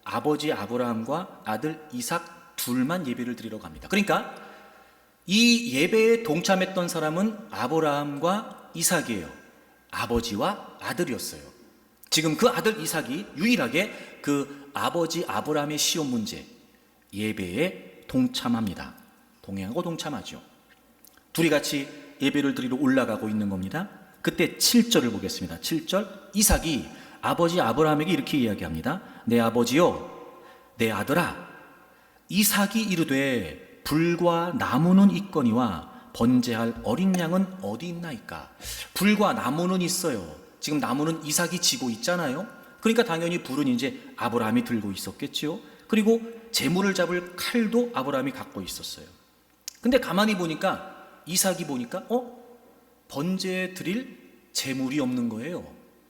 아버지 아브라함과 아들 이삭 둘만 예배를 드리러 갑니다. 그러니까 이 예배에 동참했던 사람은 아브라함과 이삭이에요. 아버지와 아들이었어요. 지금 그 아들 이삭이 유일하게 그 아버지 아브라함의 시험 문제 예배에 동참합니다. 동행하고 동참하죠. 둘이 같이 예배를 드리러 올라가고 있는 겁니다. 그때 7절을 보겠습니다. 7절, 이삭이 아버지 아브라함에게 이렇게 이야기합니다. 내 아버지요, 내 아들아, 이삭이 이르되 불과 나무는 있거니와 번제할 어린 양은 어디 있나이까? 불과 나무는 있어요. 지금 나무는 이삭이 지고 있잖아요. 그러니까 당연히 불은 이제 아브라함이 들고 있었겠죠. 그리고 제물을 잡을 칼도 아브라함이 갖고 있었어요. 근데 가만히 보니까 이삭이 보니까 번제 드릴 제물이 없는 거예요.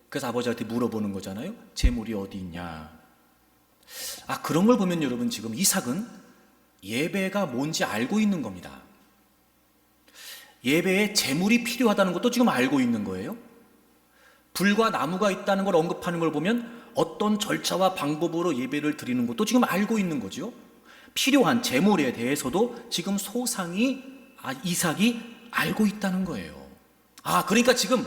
그래서 아버지한테 물어보는 거잖아요. 제물이 어디 있냐? 그런 걸 보면 여러분, 지금 이삭은 예배가 뭔지 알고 있는 겁니다. 예배에 제물이 필요하다는 것도 지금 알고 있는 거예요. 불과 나무가 있다는 걸 언급하는 걸 보면 어떤 절차와 방법으로 예배를 드리는 것도 지금 알고 있는 거죠. 필요한 제물에 대해서도 지금 소상히 이삭이 알고 있다는 거예요. 그러니까 지금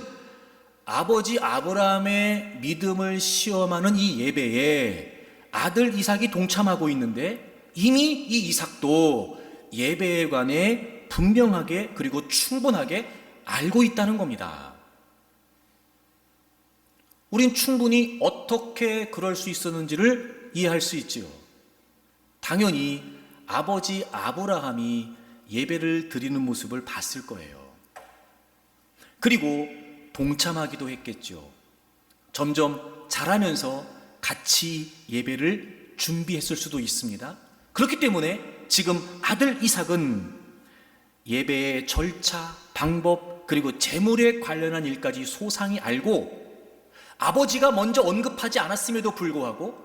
아버지 아브라함의 믿음을 시험하는 이 예배에 아들 이삭이 동참하고 있는데 이미 이 이삭도 예배에 관해 분명하게 그리고 충분하게 알고 있다는 겁니다. 우린 충분히 어떻게 그럴 수 있었는지를 이해할 수 있지요. 당연히 아버지 아브라함이 예배를 드리는 모습을 봤을 거예요. 그리고 동참하기도 했겠죠. 점점 자라면서 같이 예배를 준비했을 수도 있습니다. 그렇기 때문에 지금 아들 이삭은 예배의 절차, 방법, 그리고 제물에 관련한 일까지 소상히 알고 아버지가 먼저 언급하지 않았음에도 불구하고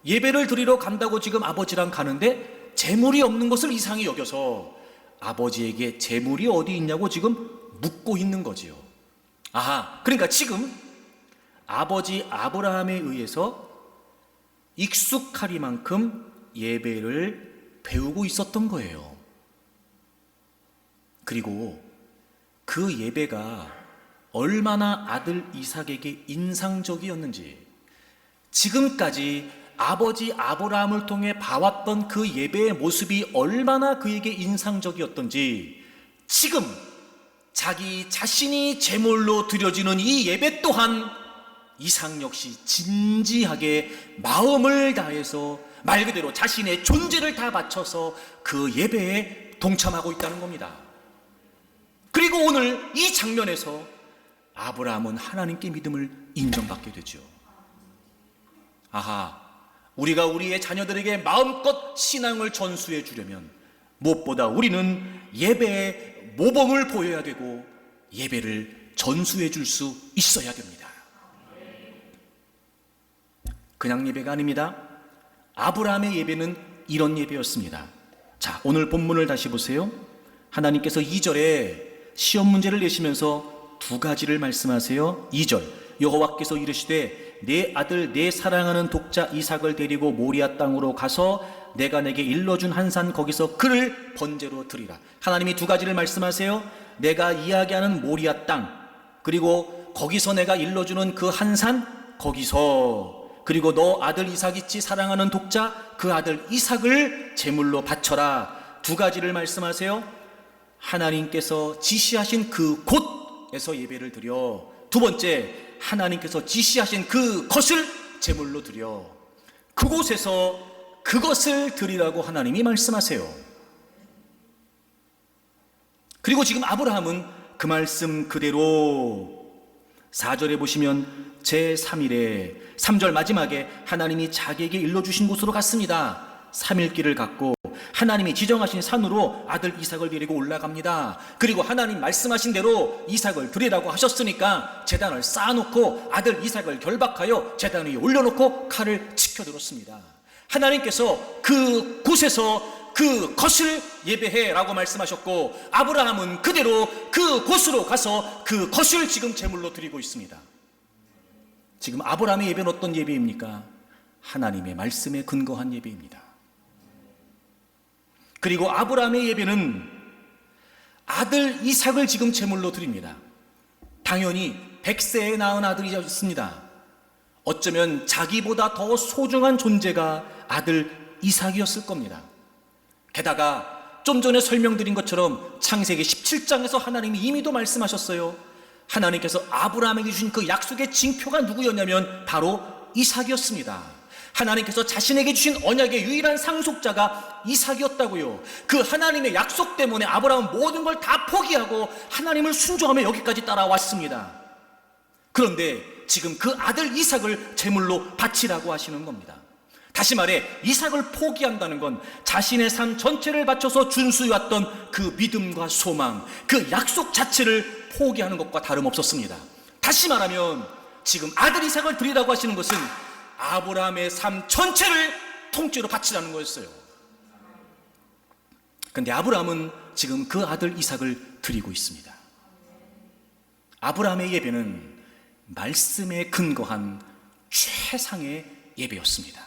예배를 드리러 간다고 지금 아버지랑 가는데 제물이 없는 것을 이상히 여겨서 아버지에게 제물이 어디 있냐고 지금 묻고 있는 거지요. 아하, 그러니까 지금 아버지 아브라함에 의해서 익숙하리만큼 예배를 배우고 있었던 거예요. 그리고 그 예배가 얼마나 아들 이삭에게 인상적이었는지, 지금까지 아버지 아브라함을 통해 봐왔던 그 예배의 모습이 얼마나 그에게 인상적이었던지, 지금 자기 자신이 제물로 드려지는 이 예배 또한 이삭 역시 진지하게 마음을 다해서 말 그대로 자신의 존재를 다 바쳐서 그 예배에 동참하고 있다는 겁니다. 그리고 오늘 이 장면에서 아브라함은 하나님께 믿음을 인정받게 되죠. 아하, 우리가 우리의 자녀들에게 마음껏 신앙을 전수해 주려면 무엇보다 우리는 예배의 모범을 보여야 되고 예배를 전수해 줄 수 있어야 됩니다. 그냥 예배가 아닙니다. 아브라함의 예배는 이런 예배였습니다. 자, 오늘 본문을 다시 보세요. 하나님께서 2절에 시험 문제를 내시면서 두 가지를 말씀하세요. 2절, 여호와께서 이르시되 내 아들 내 사랑하는 독자 이삭을 데리고 모리아 땅으로 가서 내가 내게 일러준 한 산 거기서 그를 번제로 드리라. 하나님이 두 가지를 말씀하세요. 내가 이야기하는 모리아 땅, 그리고 거기서 내가 일러주는 그 한 산 거기서, 그리고 너 아들 이삭 있지, 사랑하는 독자, 그 아들 이삭을 제물로 바쳐라. 두 가지를 말씀하세요. 하나님께서 지시하신 그 곳에서 예배를 드려, 두 번째, 하나님께서 지시하신 그것을 제물로 드려, 그곳에서 그것을 드리라고 하나님이 말씀하세요. 그리고 지금 아브라함은 그 말씀 그대로 4절에 보시면 제3일에 3절 마지막에 하나님이 자기에게 일러주신 곳으로 갔습니다. 3일 길을 갔고 하나님이 지정하신 산으로 아들 이삭을 데리고 올라갑니다. 그리고 하나님 말씀하신 대로 이삭을 드리라고 하셨으니까 제단을 쌓아놓고 아들 이삭을 결박하여 제단 위에 올려놓고 칼을 치켜들었습니다. 하나님께서 그 곳에서 그 것을 예배해라고 말씀하셨고 아브라함은 그대로 그 곳으로 가서 그 것을 지금 제물로 드리고 있습니다. 지금 아브라함의 예배는 어떤 예배입니까? 하나님의 말씀에 근거한 예배입니다. 그리고 아브라함의 예배는 아들 이삭을 지금 제물로 드립니다. 당연히 100세에 낳은 아들이었습니다. 어쩌면 자기보다 더 소중한 존재가 아들 이삭이었을 겁니다. 게다가 좀 전에 설명드린 것처럼 창세기 17장에서 하나님이 이미도 말씀하셨어요. 하나님께서 아브라함에게 주신 그 약속의 징표가 누구였냐면 바로 이삭이었습니다. 하나님께서 자신에게 주신 언약의 유일한 상속자가 이삭이었다고요. 그 하나님의 약속 때문에 아브라함은 모든 걸 다 포기하고 하나님을 순종하며 여기까지 따라왔습니다. 그런데 지금 그 아들 이삭을 제물로 바치라고 하시는 겁니다. 다시 말해 이삭을 포기한다는 건 자신의 삶 전체를 바쳐서 준수해왔던 그 믿음과 소망, 그 약속 자체를 포기하는 것과 다름없었습니다. 다시 말하면 지금 아들 이삭을 드리라고 하시는 것은 아브라함의 삶 전체를 통째로 바치라는 거였어요. 그런데 아브라함은 지금 그 아들 이삭을 드리고 있습니다. 아브라함의 예배는 말씀에 근거한 최상의 예배였습니다.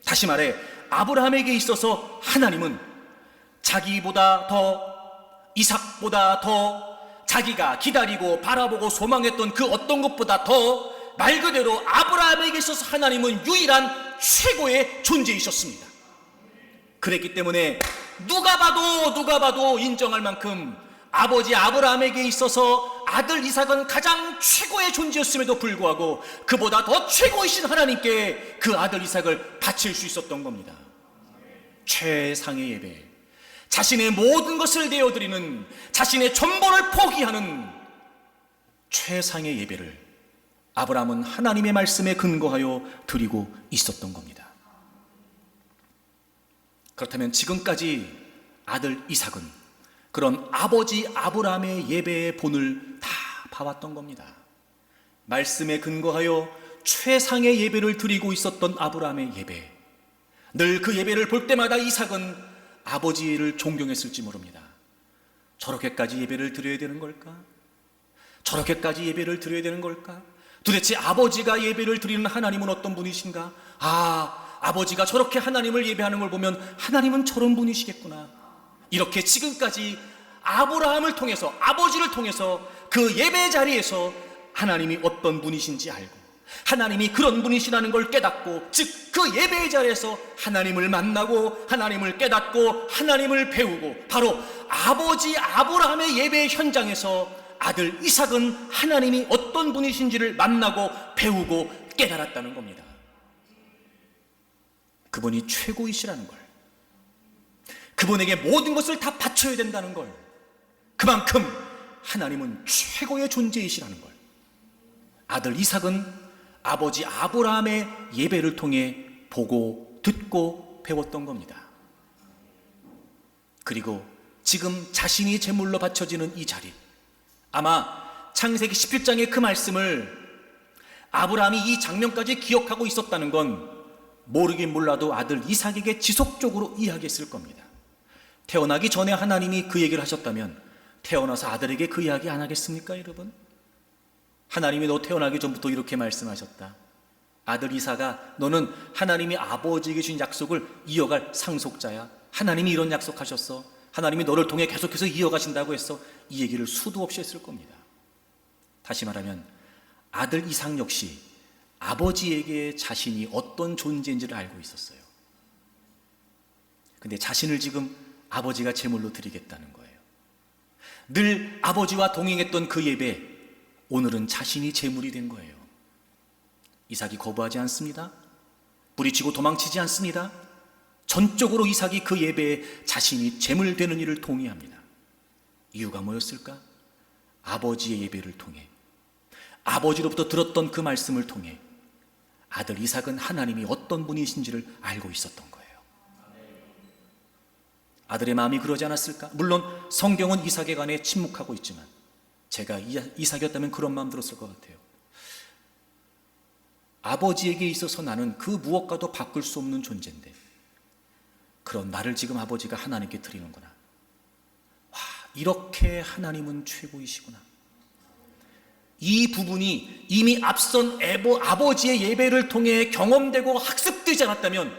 다시 말해 아브라함에게 있어서 하나님은 자기보다 더, 이삭보다 더, 자기가 기다리고 바라보고 소망했던 그 어떤 것보다 더 말 그대로 아브라함에게 있어서 하나님은 유일한 최고의 존재이셨습니다. 그랬기 때문에 누가 봐도 인정할 만큼 아버지 아브라함에게 있어서 아들 이삭은 가장 최고의 존재였음에도 불구하고 그보다 더 최고이신 하나님께 그 아들 이삭을 바칠 수 있었던 겁니다. 최상의 예배, 자신의 모든 것을 내어드리는, 자신의 전부를 포기하는 최상의 예배를 아브라함은 하나님의 말씀에 근거하여 드리고 있었던 겁니다. 그렇다면 지금까지 아들 이삭은 그런 아버지 아브라함의 예배의 본을 다 봐왔던 겁니다. 말씀에 근거하여 최상의 예배를 드리고 있었던 아브라함의 예배, 늘 그 예배를 볼 때마다 이삭은 아버지를 존경했을지 모릅니다. 저렇게까지 예배를 드려야 되는 걸까? 저렇게까지 예배를 드려야 되는 걸까? 도대체 아버지가 예배를 드리는 하나님은 어떤 분이신가? 아버지가 저렇게 하나님을 예배하는 걸 보면 하나님은 저런 분이시겠구나. 이렇게 지금까지 아브라함을 통해서, 아버지를 통해서 그 예배 자리에서 하나님이 어떤 분이신지 알고, 하나님이 그런 분이시라는 걸 깨닫고, 즉 그 예배의 자리에서 하나님을 만나고 하나님을 깨닫고 하나님을 배우고, 바로 아버지 아브라함의 예배 현장에서 아들 이삭은 하나님이 어떤 분이신지를 만나고 배우고 깨달았다는 겁니다. 그분이 최고이시라는 걸, 그분에게 모든 것을 다 바쳐야 된다는 걸, 그만큼 하나님은 최고의 존재이시라는 걸 아들 이삭은 아버지 아브라함의 예배를 통해 보고 듣고 배웠던 겁니다. 그리고 지금 자신이 제물로 바쳐지는 이 자리, 아마 창세기 17장의 그 말씀을 아브라함이 이 장면까지 기억하고 있었다는 건 모르긴 몰라도 아들 이삭에게 지속적으로 이야기했을 겁니다. 태어나기 전에 하나님이 그 얘기를 하셨다면 태어나서 아들에게 그 이야기 안 하겠습니까, 여러분? 하나님이 너 태어나기 전부터 이렇게 말씀하셨다. 아들 이삭아, 너는 하나님이 아버지에게 주신 약속을 이어갈 상속자야. 하나님이 이런 약속하셨어. 하나님이 너를 통해 계속해서 이어가신다고 했어. 이 얘기를 수도 없이 했을 겁니다. 다시 말하면 아들 이삭 역시 아버지에게 자신이 어떤 존재인지를 알고 있었어요. 근데 자신을 지금 아버지가 제물로 드리겠다는 거예요. 늘 아버지와 동행했던 그 예배, 오늘은 자신이 제물이 된 거예요. 이삭이 거부하지 않습니다. 뿌리치고 도망치지 않습니다. 전적으로 이삭이 그 예배에 자신이 제물 되는 일을 동의합니다. 이유가 뭐였을까? 아버지의 예배를 통해, 아버지로부터 들었던 그 말씀을 통해 아들 이삭은 하나님이 어떤 분이신지를 알고 있었던 거예요. 아들의 마음이 그러지 않았을까? 물론 성경은 이삭에 관해 침묵하고 있지만 제가 이삭이었다면 그런 마음 들었을 것 같아요. 아버지에게 있어서 나는 그 무엇과도 바꿀 수 없는 존재인데 그런 나를 지금 아버지가 하나님께 드리는구나. 와, 이렇게 하나님은 최고이시구나. 이 부분이 이미 앞선 아버지의 예배를 통해 경험되고 학습되지 않았다면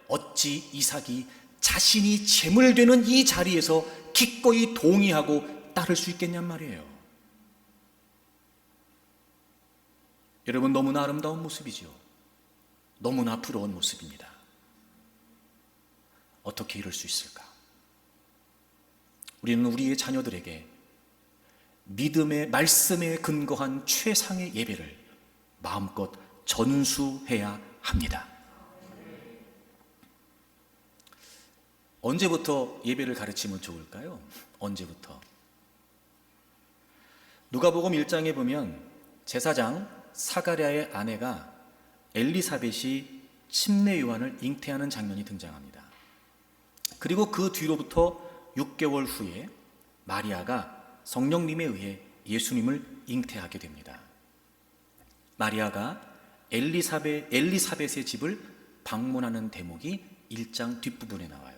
어찌 이삭이 자신이 제물되는 이 자리에서 기꺼이 동의하고 따를 수 있겠냔 말이에요. 여러분, 너무나 아름다운 모습이죠. 너무나 부러운 모습입니다. 어떻게 이럴 수 있을까? 우리는 우리의 자녀들에게 믿음의 말씀에 근거한 최상의 예배를 마음껏 전수해야 합니다. 언제부터 예배를 가르치면 좋을까요? 언제부터? 누가복음 1장에 보면 제사장 사가랴의 아내가 엘리사벳이 침례 요한을 잉태하는 장면이 등장합니다. 그리고 그 뒤로부터 6개월 후에 마리아가 성령님에 의해 예수님을 잉태하게 됩니다. 마리아가 엘리사벳의 집을 방문하는 대목이 1장 뒷부분에 나와요.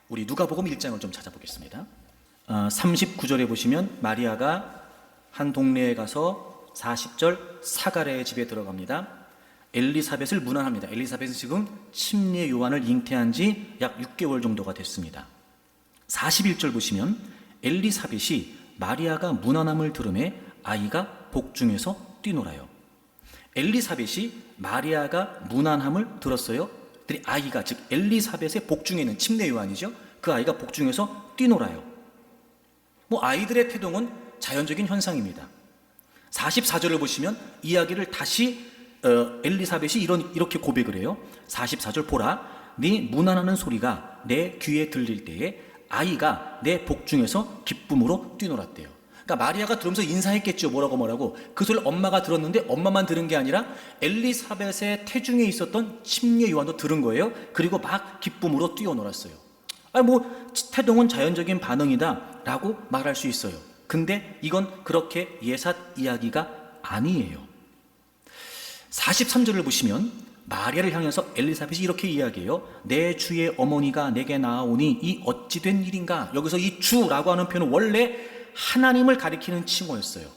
우리 누가복음 1장을 좀 찾아보겠습니다. 39절에 보시면 마리아가 한 동네에 가서 40절 사가랴의 집에 들어갑니다. 엘리사벳을 문안합니다. 엘리사벳은 지금 침례 요한을 잉태한 지 약 6개월 정도가 됐습니다. 41절 보시면 엘리사벳이 마리아가 문안함을 들음에 아이가 복중에서 뛰놀아요. 엘리사벳이 마리아가 문안함을 들었어요. 아이가, 즉 엘리사벳의 복중에 있는 침례 요한이죠. 그 아이가 복중에서 뛰놀아요. 아이들의 태동은 자연적인 현상입니다. 44절을 보시면 이야기를 다시 엘리사벳이 이렇게 고백을 해요. 44절 보라, 네 문안하는 소리가 내 귀에 들릴 때에 아이가 내 복중에서 기쁨으로 뛰놀았대요. 그러니까 마리아가 들으면서 인사했겠죠. 뭐라고. 그 소리를 엄마가 들었는데 엄마만 들은 게 아니라 엘리사벳의 태중에 있었던 침례 요한도 들은 거예요. 그리고 막 기쁨으로 뛰어놀았어요. 태동은 자연적인 반응이다 라고 말할 수 있어요. 근데 이건 그렇게 예삿 이야기가 아니에요. 43절을 보시면 마리아를 향해서 엘리사벳이 이렇게 이야기해요. 내 주의 어머니가 내게 나아오니 이 어찌 된 일인가. 여기서 이 주라고 하는 표현은 원래 하나님을 가리키는 칭호였어요.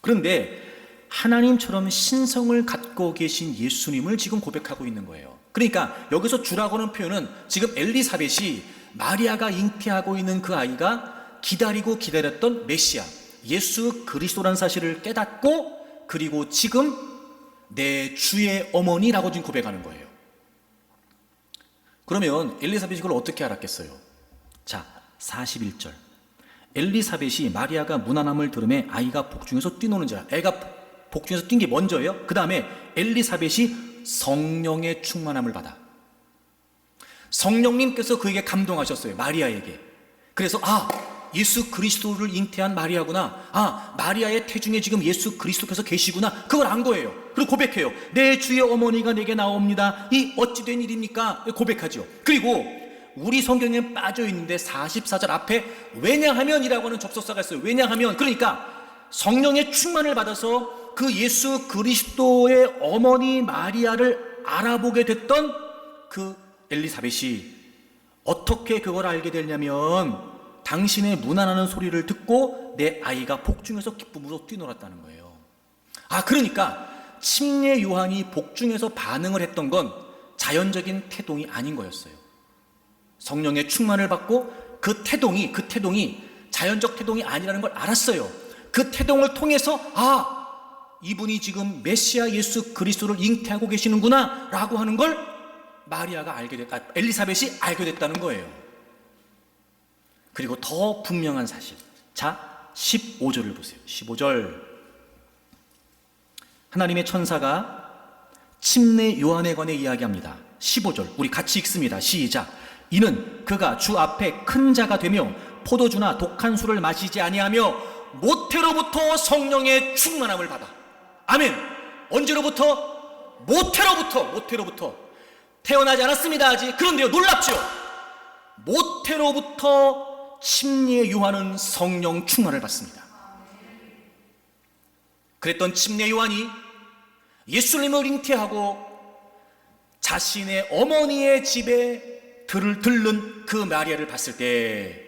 그런데 하나님처럼 신성을 갖고 계신 예수님을 지금 고백하고 있는 거예요. 그러니까 여기서 주라고 하는 표현은 지금 엘리사벳이 마리아가 잉태하고 있는 그 아이가 기다렸던 메시아 예수 그리스도라는 사실을 깨닫고, 그리고 지금 내 주의 어머니라고 지금 고백하는 거예요. 그러면 엘리사벳이 그걸 어떻게 알았겠어요? 자, 41절. 엘리사벳이 마리아가 문안함을 들음에 아이가 복중에서 뛰노는지라. 애가 복중에서 뛴 게 먼저예요. 그 다음에 엘리사벳이 성령의 충만함을 받아. 성령님께서 그에게 감동하셨어요. 마리아에게. 그래서 예수 그리스도를 잉태한 마리아구나. 마리아의 태중에 지금 예수 그리스도께서 계시구나. 그걸 안 거예요. 그리고 고백해요. 내 주의 어머니가 내게 나옵니다. 이 어찌 된 일입니까? 고백하죠. 그리고 우리 성경에 빠져 있는데 44절 앞에 왜냐하면이라고 하는 접속사가 있어요. 왜냐하면, 그러니까 성령의 충만을 받아서 그 예수 그리스도의 어머니 마리아를 알아보게 됐던 그 엘리사벳이 어떻게 그걸 알게 되냐면 당신의 문안하는 소리를 듣고 내 아이가 복중에서 기쁨으로 뛰놀았다는 거예요. 그러니까 침례 요한이 복중에서 반응을 했던 건 자연적인 태동이 아닌 거였어요. 성령의 충만을 받고 그 태동이 자연적 태동이 아니라는 걸 알았어요. 그 태동을 통해서 이분이 지금 메시아 예수 그리스도를 잉태하고 계시는구나 라고 하는 걸 마리아가 엘리사벳이 알게 됐다는 거예요. 그리고 더 분명한 사실. 자, 15절을 보세요. 15절. 하나님의 천사가 침례 요한에 관해 이야기합니다. 15절. 우리 같이 읽습니다. 시작. 이는 그가 주 앞에 큰 자가 되며 포도주나 독한 술을 마시지 아니하며 모태로부터 성령의 충만함을 받아. 아멘. 언제로부터? 모태로부터. 태어나지 않았습니다 아직. 그런데요, 놀랍죠? 모태로부터 침례 요한은 성령 충만을 받습니다. 그랬던 침례 요한이 예수님을 잉태하고 자신의 어머니의 집에 들른 그 마리아를 봤을 때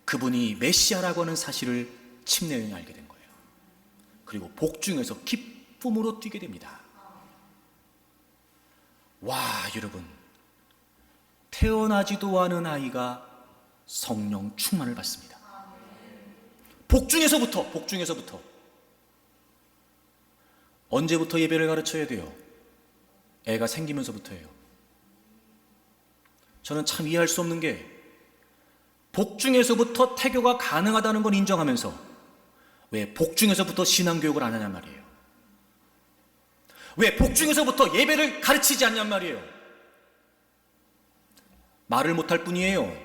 그분이 메시아라고 하는 사실을 침례 요한이 알게 된 거예요. 그리고 복중에서 기쁨으로 뛰게 됩니다. 와, 여러분, 태어나지도 않은 아이가 성령 충만을 받습니다. 복중에서부터. 언제부터 예배를 가르쳐야 돼요? 애가 생기면서부터예요. 저는 참 이해할 수 없는 게, 복중에서부터 태교가 가능하다는 건 인정하면서 왜 복중에서부터 신앙교육을 안 하냔 말이에요. 왜 복중에서부터 예배를 가르치지 않냔 말이에요. 말을 못할 뿐이에요.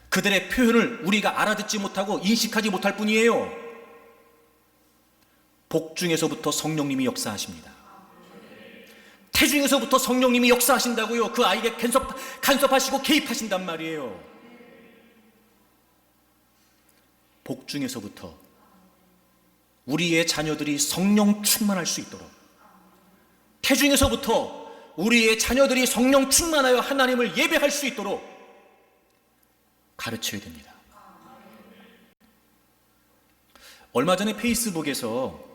그들의 표현을 우리가 알아듣지 못하고 인식하지 못할 뿐이에요. 복중에서부터 성령님이 역사하십니다. 태중에서부터 성령님이 역사하신다고요. 그 아이에게 간섭하시고 개입하신단 말이에요. 복중에서부터 우리의 자녀들이 성령 충만할 수 있도록, 태중에서부터 우리의 자녀들이 성령 충만하여 하나님을 예배할 수 있도록 가르쳐야 됩니다. 얼마 전에 페이스북에서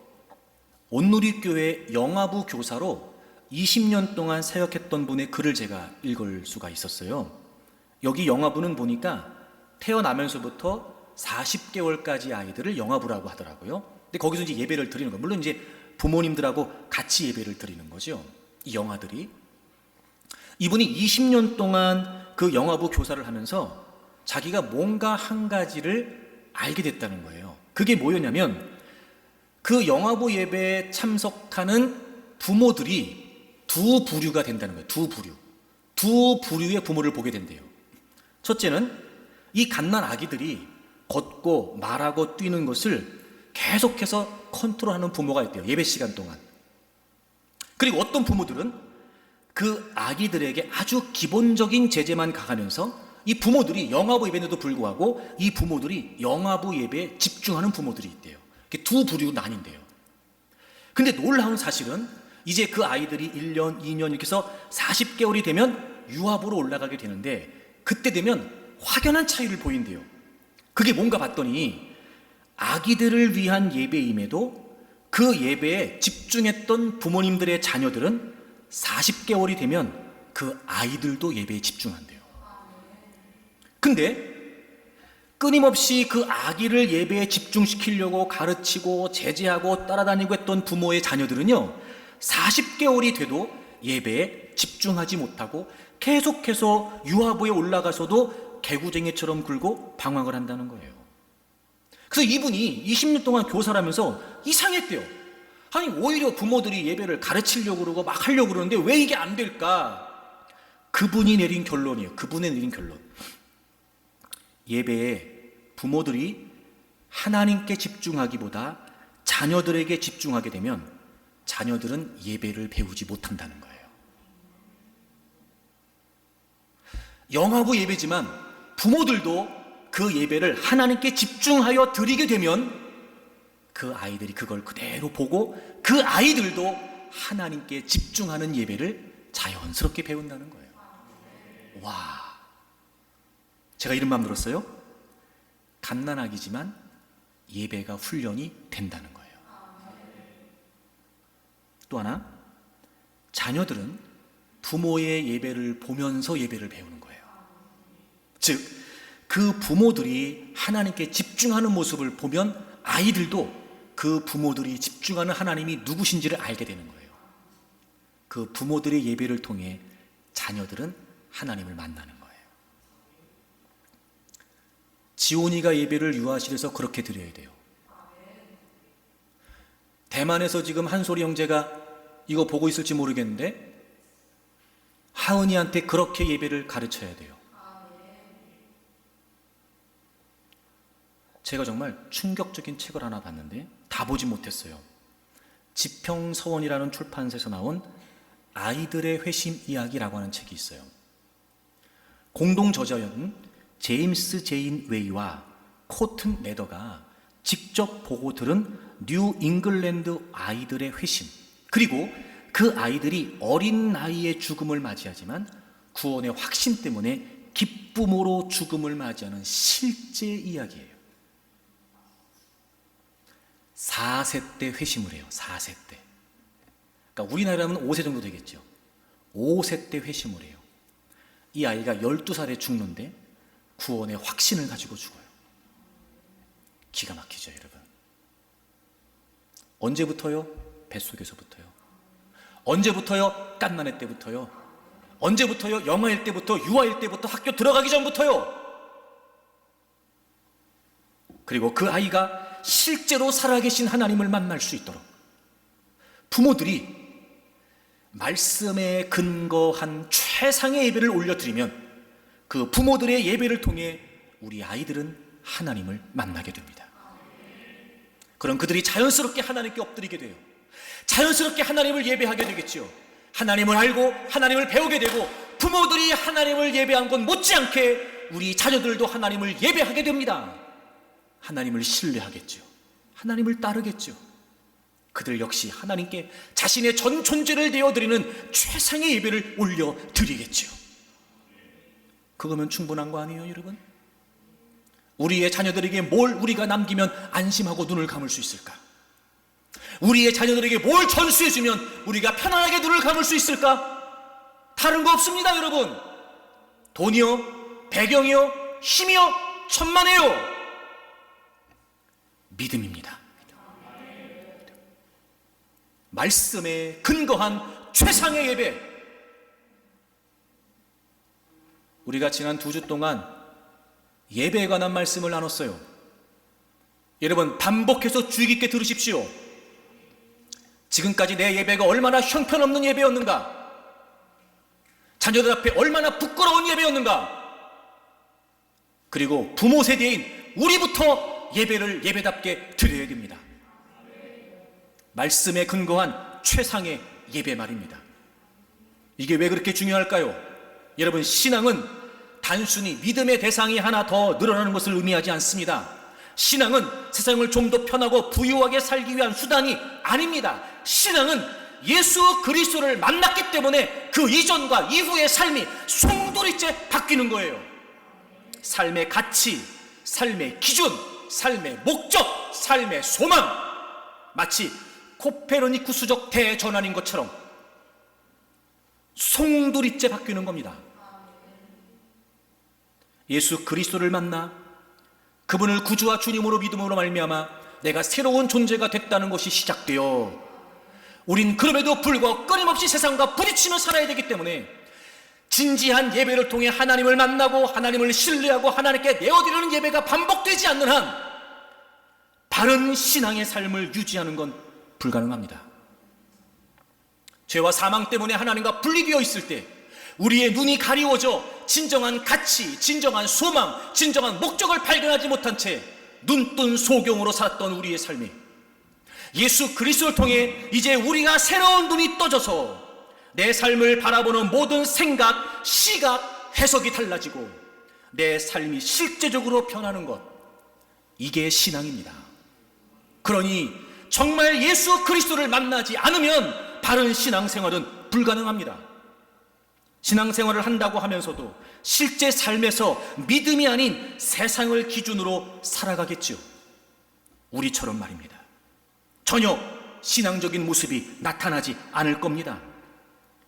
온누리교회 영아부 교사로 20년 동안 사역했던 분의 글을 제가 읽을 수가 있었어요. 여기 영아부는 보니까 태어나면서부터 40개월까지 아이들을 영아부라고 하더라고요. 근데 거기서 이제 예배를 드리는 거예요. 물론 이제 부모님들하고 같이 예배를 드리는 거죠. 이 영아들이. 이분이 20년 동안 그 영아부 교사를 하면서 자기가 뭔가 한 가지를 알게 됐다는 거예요. 그게 뭐였냐면 그 영화보 예배에 참석하는 부모들이 두 부류가 된다는 거예요. 두 부류의 부모를 보게 된대요. 첫째는 이 갓난 아기들이 걷고 말하고 뛰는 것을 계속해서 컨트롤하는 부모가 있대요. 예배 시간 동안. 그리고 어떤 부모들은 그 아기들에게 아주 기본적인 제재만 가하면서 이 부모들이 영화보 예배에도 불구하고 이 부모들이 영화보 예배에 집중하는 부모들이 있대요. 두 부류로 나뉜대요. 근데 놀라운 사실은 이제 그 아이들이 1년, 2년 이렇게 해서 40개월이 되면 유아보로 올라가게 되는데 그때 되면 확연한 차이를 보인대요. 그게 뭔가 봤더니 아기들을 위한 예배임에도 그 예배에 집중했던 부모님들의 자녀들은 40개월이 되면 그 아이들도 예배에 집중한대요. 근데 끊임없이 그 아기를 예배에 집중시키려고 가르치고 제재하고 따라다니고 했던 부모의 자녀들은요 40개월이 돼도 예배에 집중하지 못하고 계속해서 유아부에 올라가서도 개구쟁이처럼 굴고 방황을 한다는 거예요. 그래서 이분이 20년 동안 교사를 하면서 이상했대요. 아니 오히려 부모들이 예배를 가르치려고 그러고 막 하려고 그러는데 왜 이게 안 될까? 그분이 내린 결론이에요. 그분의 내린 결론. 예배에 부모들이 하나님께 집중하기보다 자녀들에게 집중하게 되면 자녀들은 예배를 배우지 못한다는 거예요. 영화부 예배지만 부모들도 그 예배를 하나님께 집중하여 드리게 되면 그 아이들이 그걸 그대로 보고 그 아이들도 하나님께 집중하는 예배를 자연스럽게 배운다는 거예요. 와, 제가 이런 마음 들었어요. 갓난아기지만 예배가 훈련이 된다는 거예요. 또 하나, 자녀들은 부모의 예배를 보면서 예배를 배우는 거예요. 즉, 그 부모들이 하나님께 집중하는 모습을 보면 아이들도 그 부모들이 집중하는 하나님이 누구신지를 알게 되는 거예요. 그 부모들의 예배를 통해 자녀들은 하나님을 만나는 거예요. 지온이가 예배를 유아실에서 그렇게 드려야 돼요. 대만에서 지금 한솔이 형제가 이거 보고 있을지 모르겠는데 하은이한테 그렇게 예배를 가르쳐야 돼요. 제가 정말 충격적인 책을 하나 봤는데 다 보지 못했어요. 지평서원이라는 출판사에서 나온 아이들의 회심 이야기라고 하는 책이 있어요. 공동 저자인 제임스 제인 웨이와 코튼 레더가 직접 보고 들은 뉴 잉글랜드 아이들의 회심, 그리고 그 아이들이 어린 나이에 죽음을 맞이하지만 구원의 확신 때문에 기쁨으로 죽음을 맞이하는 실제 이야기예요. 4세 때 회심을 해요. 4세 때. 그러니까 우리나라면 5세 정도 되겠죠. 5세 때 회심을 해요. 이 아이가 12살에 죽는데 구원의 확신을 가지고 죽어요. 기가 막히죠, 여러분. 언제부터요? 뱃속에서부터요. 언제부터요? 갓난애 때부터요. 언제부터요? 영아일 때부터, 유아일 때부터, 학교 들어가기 전부터요. 그리고 그 아이가 실제로 살아계신 하나님을 만날 수 있도록 부모들이 말씀에 근거한 최상의 예배를 올려드리면 그 부모들의 예배를 통해 우리 아이들은 하나님을 만나게 됩니다. 그럼 그들이 자연스럽게 하나님께 엎드리게 돼요. 자연스럽게 하나님을 예배하게 되겠지요. 하나님을 알고 하나님을 배우게 되고 부모들이 하나님을 예배한 것 못지않게 우리 자녀들도 하나님을 예배하게 됩니다. 하나님을 신뢰하겠죠. 하나님을 따르겠죠. 그들 역시 하나님께 자신의 전 존재를 내어드리는 최상의 예배를 올려드리겠죠. 그거면 충분한 거 아니에요, 여러분? 우리의 자녀들에게 뭘 우리가 남기면 안심하고 눈을 감을 수 있을까? 우리의 자녀들에게 뭘 전수해주면 우리가 편안하게 눈을 감을 수 있을까? 다른 거 없습니다, 여러분. 돈이요, 배경이요, 힘이요, 천만에요. 믿음입니다. 말씀에 근거한 최상의 예배. 우리가 지난 2주 동안 예배에 관한 말씀을 나눴어요. 여러분, 반복해서 주의 깊게 들으십시오. 지금까지 내 예배가 얼마나 형편없는 예배였는가? 자녀들 앞에 얼마나 부끄러운 예배였는가? 그리고 부모 세대인 우리부터 예배를 예배답게 드려야 됩니다. 말씀에 근거한 최상의 예배 말입니다. 이게 왜 그렇게 중요할까요? 여러분, 신앙은 단순히 믿음의 대상이 하나 더 늘어나는 것을 의미하지 않습니다. 신앙은 세상을 좀 더 편하고 부유하게 살기 위한 수단이 아닙니다. 신앙은 예수 그리스도를 만났기 때문에 그 이전과 이후의 삶이 송두리째 바뀌는 거예요. 삶의 가치, 삶의 기준, 삶의 목적, 삶의 소망, 마치 코페르니쿠스적 대전환인 것처럼 송두리째 바뀌는 겁니다. 예수 그리스도를 만나 그분을 구주와 주님으로 믿음으로 말미암아 내가 새로운 존재가 됐다는 것이 시작되어 우린 그럼에도 불구하고 끊임없이 세상과 부딪히며 살아야 되기 때문에 진지한 예배를 통해 하나님을 만나고 하나님을 신뢰하고 하나님께 내어드리는 예배가 반복되지 않는 한 바른 신앙의 삶을 유지하는 건 불가능합니다. 죄와 사망 때문에 하나님과 분리되어 있을 때 우리의 눈이 가리워져 진정한 가치, 진정한 소망, 진정한 목적을 발견하지 못한 채 눈뜬 소경으로 살았던 우리의 삶이 예수 그리스도를 통해 이제 우리가 새로운 눈이 떠져서 내 삶을 바라보는 모든 생각, 시각, 해석이 달라지고 내 삶이 실제적으로 변하는 것, 이게 신앙입니다. 그러니 정말 예수 그리스도를 만나지 않으면 바른 신앙생활은 불가능합니다. 신앙생활을 한다고 하면서도 실제 삶에서 믿음이 아닌 세상을 기준으로 살아가겠죠. 우리처럼 말입니다. 전혀 신앙적인 모습이 나타나지 않을 겁니다.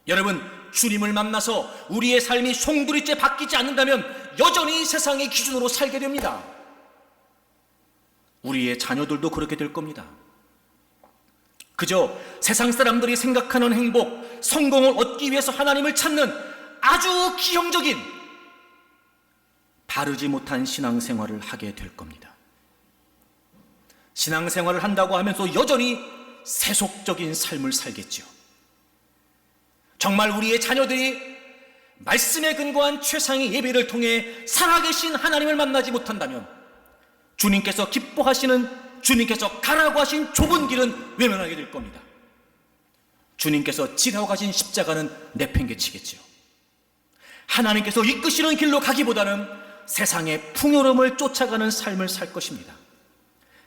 여러분, 주님을 만나서 우리의 삶이 송두리째 바뀌지 않는다면 여전히 세상의 기준으로 살게 됩니다. 우리의 자녀들도 그렇게 될 겁니다. 그저 세상 사람들이 생각하는 행복, 성공을 얻기 위해서 하나님을 찾는 아주 기형적인 바르지 못한 신앙생활을 하게 될 겁니다. 신앙생활을 한다고 하면서 여전히 세속적인 삶을 살겠죠. 정말 우리의 자녀들이 말씀에 근거한 최상의 예배를 통해 살아계신 하나님을 만나지 못한다면 주님께서 기뻐하시는, 주님께서 가라고 하신 좁은 길은 외면하게 될 겁니다. 주님께서 지라고 하신 십자가는 내팽개치겠죠. 하나님께서 이끄시는 길로 가기보다는 세상의 풍요로움을 쫓아가는 삶을 살 것입니다.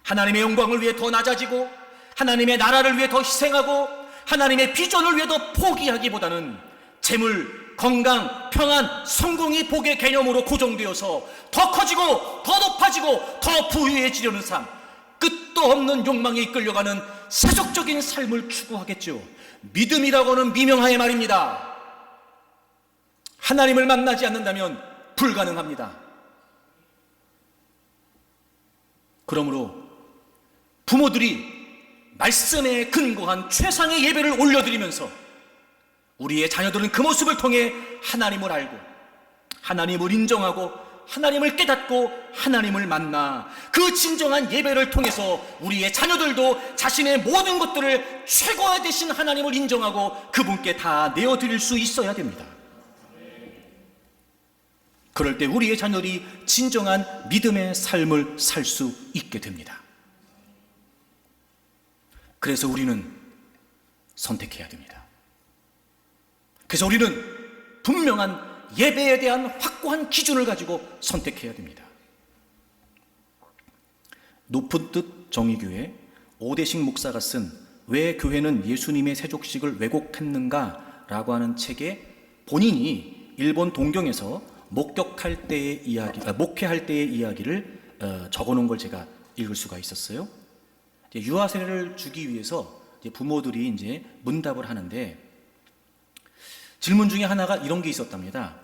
하나님의 영광을 위해 더 낮아지고 하나님의 나라를 위해 더 희생하고 하나님의 비전을 위해 더 포기하기보다는 재물, 건강, 평안, 성공이 복의 개념으로 고정되어서 더 커지고 더 높아지고 더 부유해지려는 삶, 끝도 없는 욕망에 이끌려가는 세속적인 삶을 추구하겠죠. 믿음이라고는 미명하에 말입니다. 하나님을 만나지 않는다면 불가능합니다. 그러므로 부모들이 말씀에 근거한 최상의 예배를 올려드리면서 우리의 자녀들은 그 모습을 통해 하나님을 알고 하나님을 인정하고 하나님을 깨닫고 하나님을 만나 그 진정한 예배를 통해서 우리의 자녀들도 자신의 모든 것들을 최고화 되신 하나님을 인정하고 그분께 다 내어드릴 수 있어야 됩니다. 그럴 때 우리의 자녀들이 진정한 믿음의 삶을 살 수 있게 됩니다. 그래서 우리는 선택해야 됩니다. 그래서 우리는 분명한 예배에 대한 확고한 기준을 가지고 선택해야 됩니다. 높은 뜻 정의교회 오대식 목사가 쓴 왜 교회는 예수님의 세족식을 왜곡했는가 라고 하는 책에 본인이 일본 동경에서 목회할 때의 이야기를 적어놓은 걸 제가 읽을 수가 있었어요. 유아 세례를 주기 위해서 부모들이 이제 문답을 하는데 질문 중에 하나가 이런 게 있었답니다.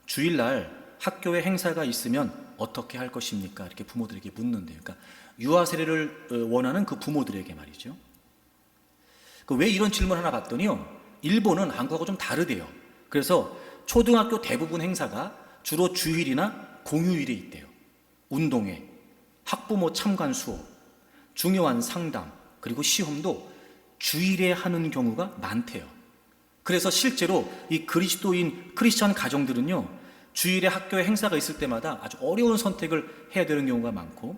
주일날 학교에 행사가 있으면 어떻게 할 것입니까? 이렇게 부모들에게 묻는데요. 그러니까 유아 세례를 원하는 그 부모들에게 말이죠. 왜 이런 질문 하나 봤더니요, 일본은 한국하고 좀 다르대요. 그래서 초등학교 대부분 행사가 주로 주일이나 공휴일에 있대요. 운동회, 학부모 참관 수업, 중요한 상담 그리고 시험도 주일에 하는 경우가 많대요. 그래서 실제로 이 그리스도인 크리스찬 가정들은요, 주일에 학교에 행사가 있을 때마다 아주 어려운 선택을 해야 되는 경우가 많고,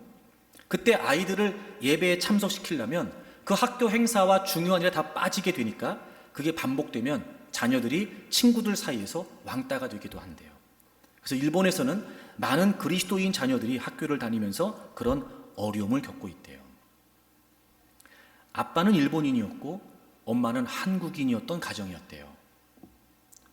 그때 아이들을 예배에 참석시키려면 그 학교 행사와 중요한 일에 다 빠지게 되니까 그게 반복되면 자녀들이 친구들 사이에서 왕따가 되기도 한대요. 그래서 일본에서는 많은 그리스도인 자녀들이 학교를 다니면서 그런 어려움을 겪고 있대요. 아빠는 일본인이었고 엄마는 한국인이었던 가정이었대요.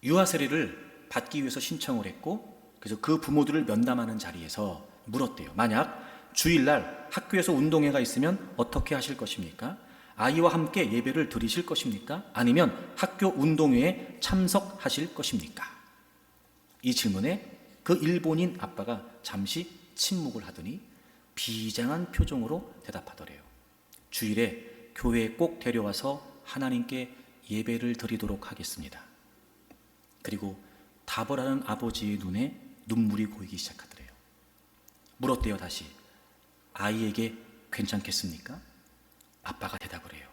유아 세례를 받기 위해서 신청을 했고, 그래서 그 부모들을 면담하는 자리에서 물었대요. 만약 주일날 학교에서 운동회가 있으면 어떻게 하실 것입니까? 아이와 함께 예배를 드리실 것입니까? 아니면 학교 운동회에 참석하실 것입니까? 이 질문에 그 일본인 아빠가 잠시 침묵을 하더니 비장한 표정으로 대답하더래요. 주일에 교회에 꼭 데려와서 하나님께 예배를 드리도록 하겠습니다. 그리고 답을 하는 아버지의 눈에 눈물이 고이기 시작하더래요. 물었대요. 다시, 아이에게 괜찮겠습니까? 아빠가 대답을 해요.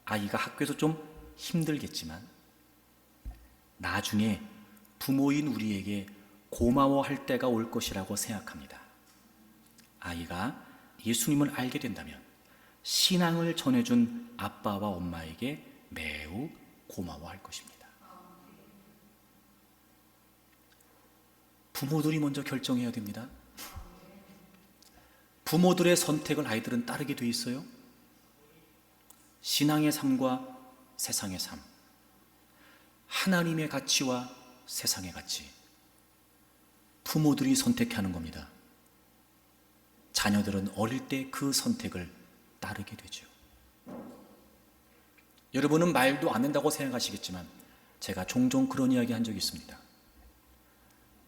아이가 학교에서 좀 힘들겠지만 나중에 부모인 우리에게 고마워할 때가 올 것이라고 생각합니다. 아이가 예수님을 알게 된다면 신앙을 전해준 아빠와 엄마에게 매우 고마워할 것입니다. 부모들이 먼저 결정해야 됩니다. 부모들의 선택을 아이들은 따르게 돼 있어요. 신앙의 삶과 세상의 삶, 하나님의 가치와 세상의 가치, 부모들이 선택하는 겁니다. 자녀들은 어릴 때 그 선택을 따르게 되죠. 여러분은 말도 안 된다고 생각하시겠지만 제가 종종 그런 이야기 한 적이 있습니다.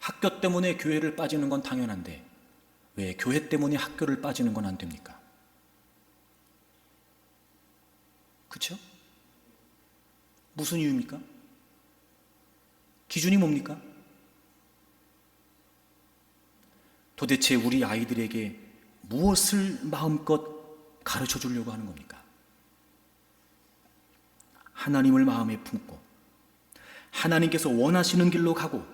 학교 때문에 교회를 빠지는 건 당연한데 왜 교회 때문에 학교를 빠지는 건 안 됩니까? 그렇죠? 무슨 이유입니까? 기준이 뭡니까? 도대체 우리 아이들에게 무엇을 마음껏 가르쳐 주려고 하는 겁니까? 하나님을 마음에 품고 하나님께서 원하시는 길로 가고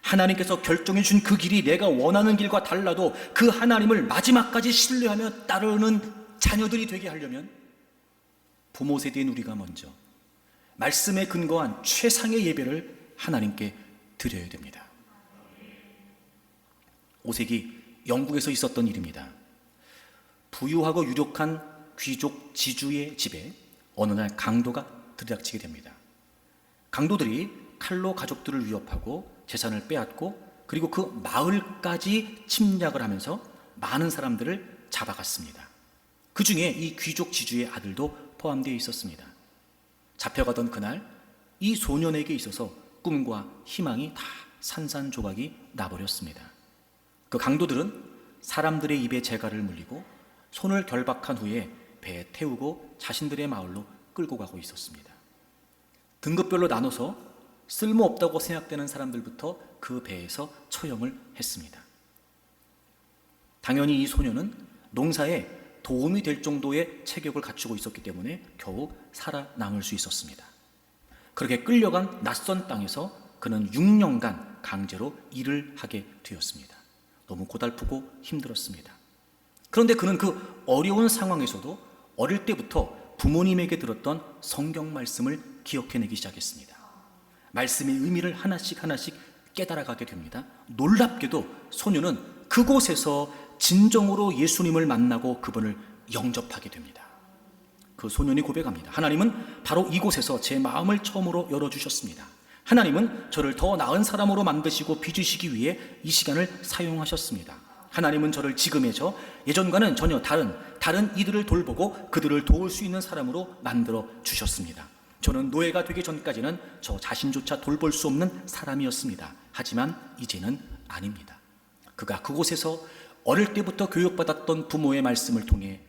하나님께서 결정해 준 그 길이 내가 원하는 길과 달라도 그 하나님을 마지막까지 신뢰하며 따르는 자녀들이 되게 하려면 부모 세대인 우리가 먼저 말씀에 근거한 최상의 예배를 하나님께 드려야 됩니다. 5세기 영국에서 있었던 일입니다. 부유하고 유력한 귀족 지주의 집에 어느 날 강도가 들이닥치게 됩니다. 강도들이 칼로 가족들을 위협하고 재산을 빼앗고 그리고 그 마을까지 침략을 하면서 많은 사람들을 잡아갔습니다. 그 중에 이 귀족 지주의 아들도 포함되어 있었습니다. 잡혀가던 그날 이 소년에게 있어서 꿈과 희망이 다 산산조각이 나버렸습니다. 그 강도들은 사람들의 입에 재갈을 물리고 손을 결박한 후에 배에 태우고 자신들의 마을로 끌고 가고 있었습니다. 등급별로 나눠서 쓸모없다고 생각되는 사람들부터 그 배에서 처형을 했습니다. 당연히 이 소녀는 농사에 도움이 될 정도의 체격을 갖추고 있었기 때문에 겨우 살아남을 수 있었습니다. 그렇게 끌려간 낯선 땅에서 그는 6년간 강제로 일을 하게 되었습니다. 너무 고달프고 힘들었습니다. 그런데 그는 그 어려운 상황에서도 어릴 때부터 부모님에게 들었던 성경 말씀을 기억해내기 시작했습니다. 말씀의 의미를 하나씩 깨달아가게 됩니다. 놀랍게도 소녀는 그곳에서 진정으로 예수님을 만나고 그분을 영접하게 됩니다. 그 소년이 고백합니다. 하나님은 바로 이곳에서 제 마음을 처음으로 열어주셨습니다. 하나님은 저를 더 나은 사람으로 만드시고 빚으시기 위해 이 시간을 사용하셨습니다. 하나님은 저를 지금의 저 예전과는 전혀 다른 이들을 돌보고 그들을 도울 수 있는 사람으로 만들어 주셨습니다. 저는 노예가 되기 전까지는 저 자신조차 돌볼 수 없는 사람이었습니다. 하지만 이제는 아닙니다. 그가 그곳에서 어릴 때부터 교육받았던 부모의 말씀을 통해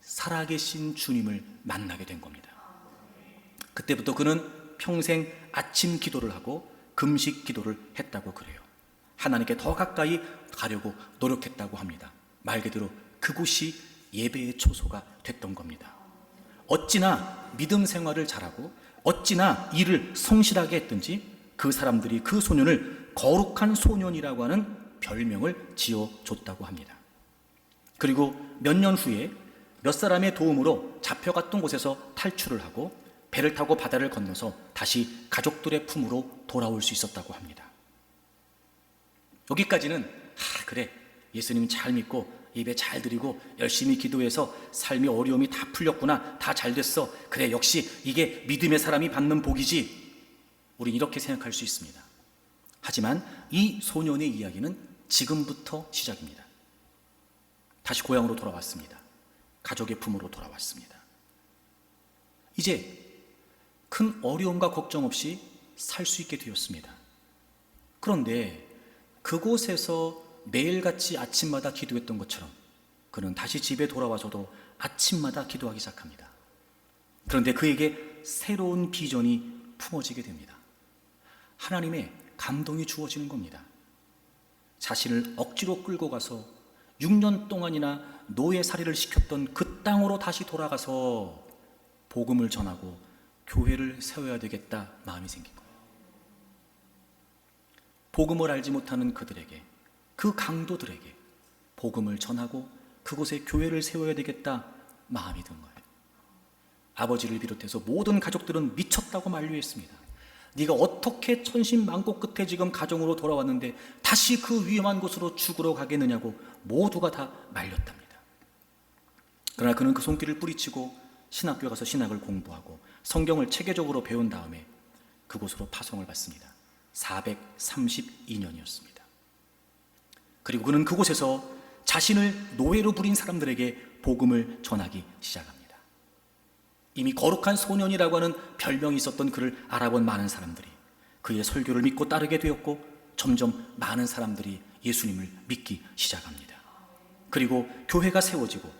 살아계신 주님을 만나게 된 겁니다. 그때부터 그는 평생 아침 기도를 하고 금식 기도를 했다고 그래요. 하나님께 더 가까이 가려고 노력했다고 합니다. 말 그대로 그곳이 예배의 초소가 됐던 겁니다. 어찌나 믿음 생활을 잘하고 어찌나 일을 성실하게 했든지 그 사람들이 그 소년을 거룩한 소년이라고 하는 별명을 지어줬다고 합니다. 그리고 몇 년 후에 몇 사람의 도움으로 잡혀갔던 곳에서 탈출을 하고 배를 타고 바다를 건너서 다시 가족들의 품으로 돌아올 수 있었다고 합니다. 여기까지는 그래, 예수님 잘 믿고 예배 잘 드리고 열심히 기도해서 삶의 어려움이 다 풀렸구나, 다 잘 됐어, 그래 역시 이게 믿음의 사람이 받는 복이지, 우린 이렇게 생각할 수 있습니다. 하지만 이 소년의 이야기는 지금부터 시작입니다. 다시 고향으로 돌아왔습니다. 가족의 품으로 돌아왔습니다. 이제 큰 어려움과 걱정 없이 살 수 있게 되었습니다. 그런데 그곳에서 매일같이 아침마다 기도했던 것처럼 그는 다시 집에 돌아와서도 아침마다 기도하기 시작합니다. 그런데 그에게 새로운 비전이 품어지게 됩니다. 하나님의 감동이 주어지는 겁니다. 자신을 억지로 끌고 가서 6년 동안이나 노예살이를 시켰던 그 땅으로 다시 돌아가서 복음을 전하고 교회를 세워야 되겠다 마음이 생긴 거예요. 복음을 알지 못하는 그들에게, 그 강도들에게 복음을 전하고 그곳에 교회를 세워야 되겠다 마음이 든 거예요. 아버지를 비롯해서 모든 가족들은 미쳤다고 만류했습니다. 네가 어떻게 천신만고 끝에 지금 가정으로 돌아왔는데 다시 그 위험한 곳으로 죽으러 가겠느냐고 모두가 다 말렸답니다. 그러나 그는 그 손길을 뿌리치고 신학교에 가서 신학을 공부하고 성경을 체계적으로 배운 다음에 그곳으로 파송을 받습니다. 432년이었습니다. 그리고 그는 그곳에서 자신을 노예로 부린 사람들에게 복음을 전하기 시작합니다. 이미 거룩한 소년이라고 하는 별명이 있었던 그를 알아본 많은 사람들이 그의 설교를 믿고 따르게 되었고 점점 많은 사람들이 예수님을 믿기 시작합니다. 그리고 교회가 세워지고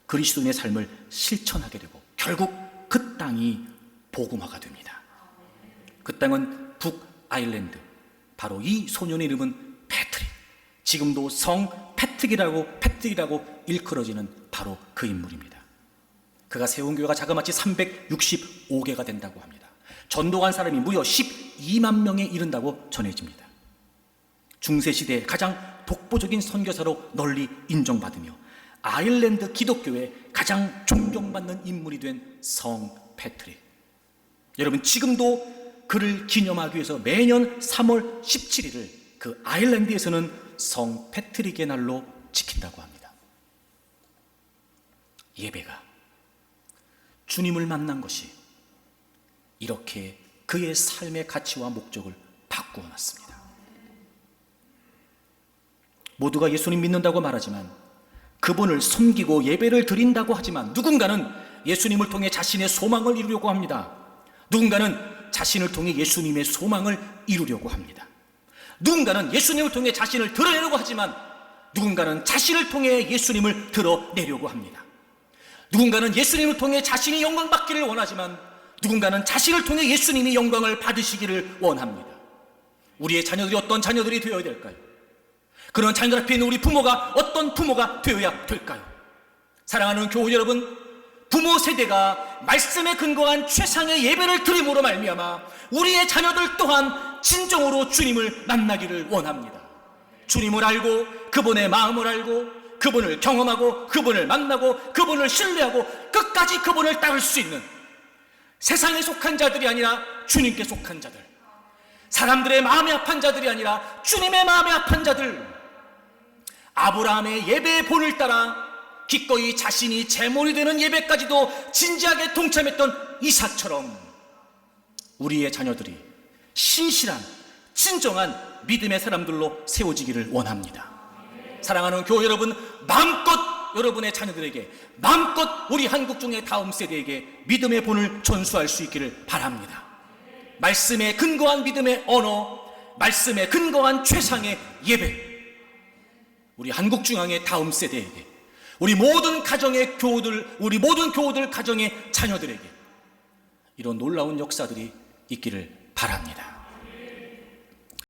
그리스도인의 삶을 실천하게 되고 결국 그 땅이 복음화가 됩니다. 그 땅은 북아일랜드, 바로 이 소년의 이름은 패트릭, 지금도 성 패트릭이라고 일컬어지는 바로 그 인물입니다. 그가 세운 교회가 자그마치 365개가 된다고 합니다. 전도한 사람이 무려 12만 명에 이른다고 전해집니다. 중세시대에 가장 독보적인 선교사로 널리 인정받으며 아일랜드 기독교의 가장 존경받는 인물이 된 성 패트릭. 여러분, 지금도 그를 기념하기 위해서 매년 3월 17일을 그 아일랜드에서는 성 패트릭의 날로 지킨다고 합니다. 예배가 주님을 만난 것이 이렇게 그의 삶의 가치와 목적을 바꾸어 놨습니다. 모두가 예수님 믿는다고 말하지만, 그분을 섬기고 예배를 드린다고 하지만, 누군가는 예수님을 통해 자신의 소망을 이루려고 합니다. 누군가는 자신을 통해 예수님의 소망을 이루려고 합니다. 누군가는 예수님을 통해 자신을 드러내려고 하지만, 누군가는 자신을 통해 예수님을 드러내려고 합니다. 누군가는 예수님을 통해 자신이 영광 받기를 원하지만, 누군가는 자신을 통해 예수님이 영광을 받으시기를 원합니다. 우리의 자녀들이 어떤 자녀들이 되어야 될까요? 그런 자녀들 앞에 있는 우리 부모가 어떤 부모가 되어야 될까요? 사랑하는 교우 여러분, 부모 세대가 말씀에 근거한 최상의 예배를 드림으로 말미암아 우리의 자녀들 또한 진정으로 주님을 만나기를 원합니다. 주님을 알고 그분의 마음을 알고 그분을 경험하고 그분을 만나고 그분을 신뢰하고 끝까지 그분을 따를 수 있는 세상에 속한 자들이 아니라 주님께 속한 자들, 사람들의 마음에 합한 자들이 아니라 주님의 마음에 합한 자들, 아브라함의 예배의 본을 따라 기꺼이 자신이 제물이 되는 예배까지도 진지하게 동참했던 이삭처럼 우리의 자녀들이 신실한 진정한 믿음의 사람들로 세워지기를 원합니다. 사랑하는 교회 여러분, 마음껏 여러분의 자녀들에게, 마음껏 우리 한국 중의 다음 세대에게 믿음의 본을 전수할 수 있기를 바랍니다. 말씀에 근거한 믿음의 언어, 말씀에 근거한 최상의 예배, 우리 한국 중앙의 다음 세대에게, 우리 모든 가정의 교우들, 우리 모든 교우들 가정의 자녀들에게 이런 놀라운 역사들이 있기를 바랍니다.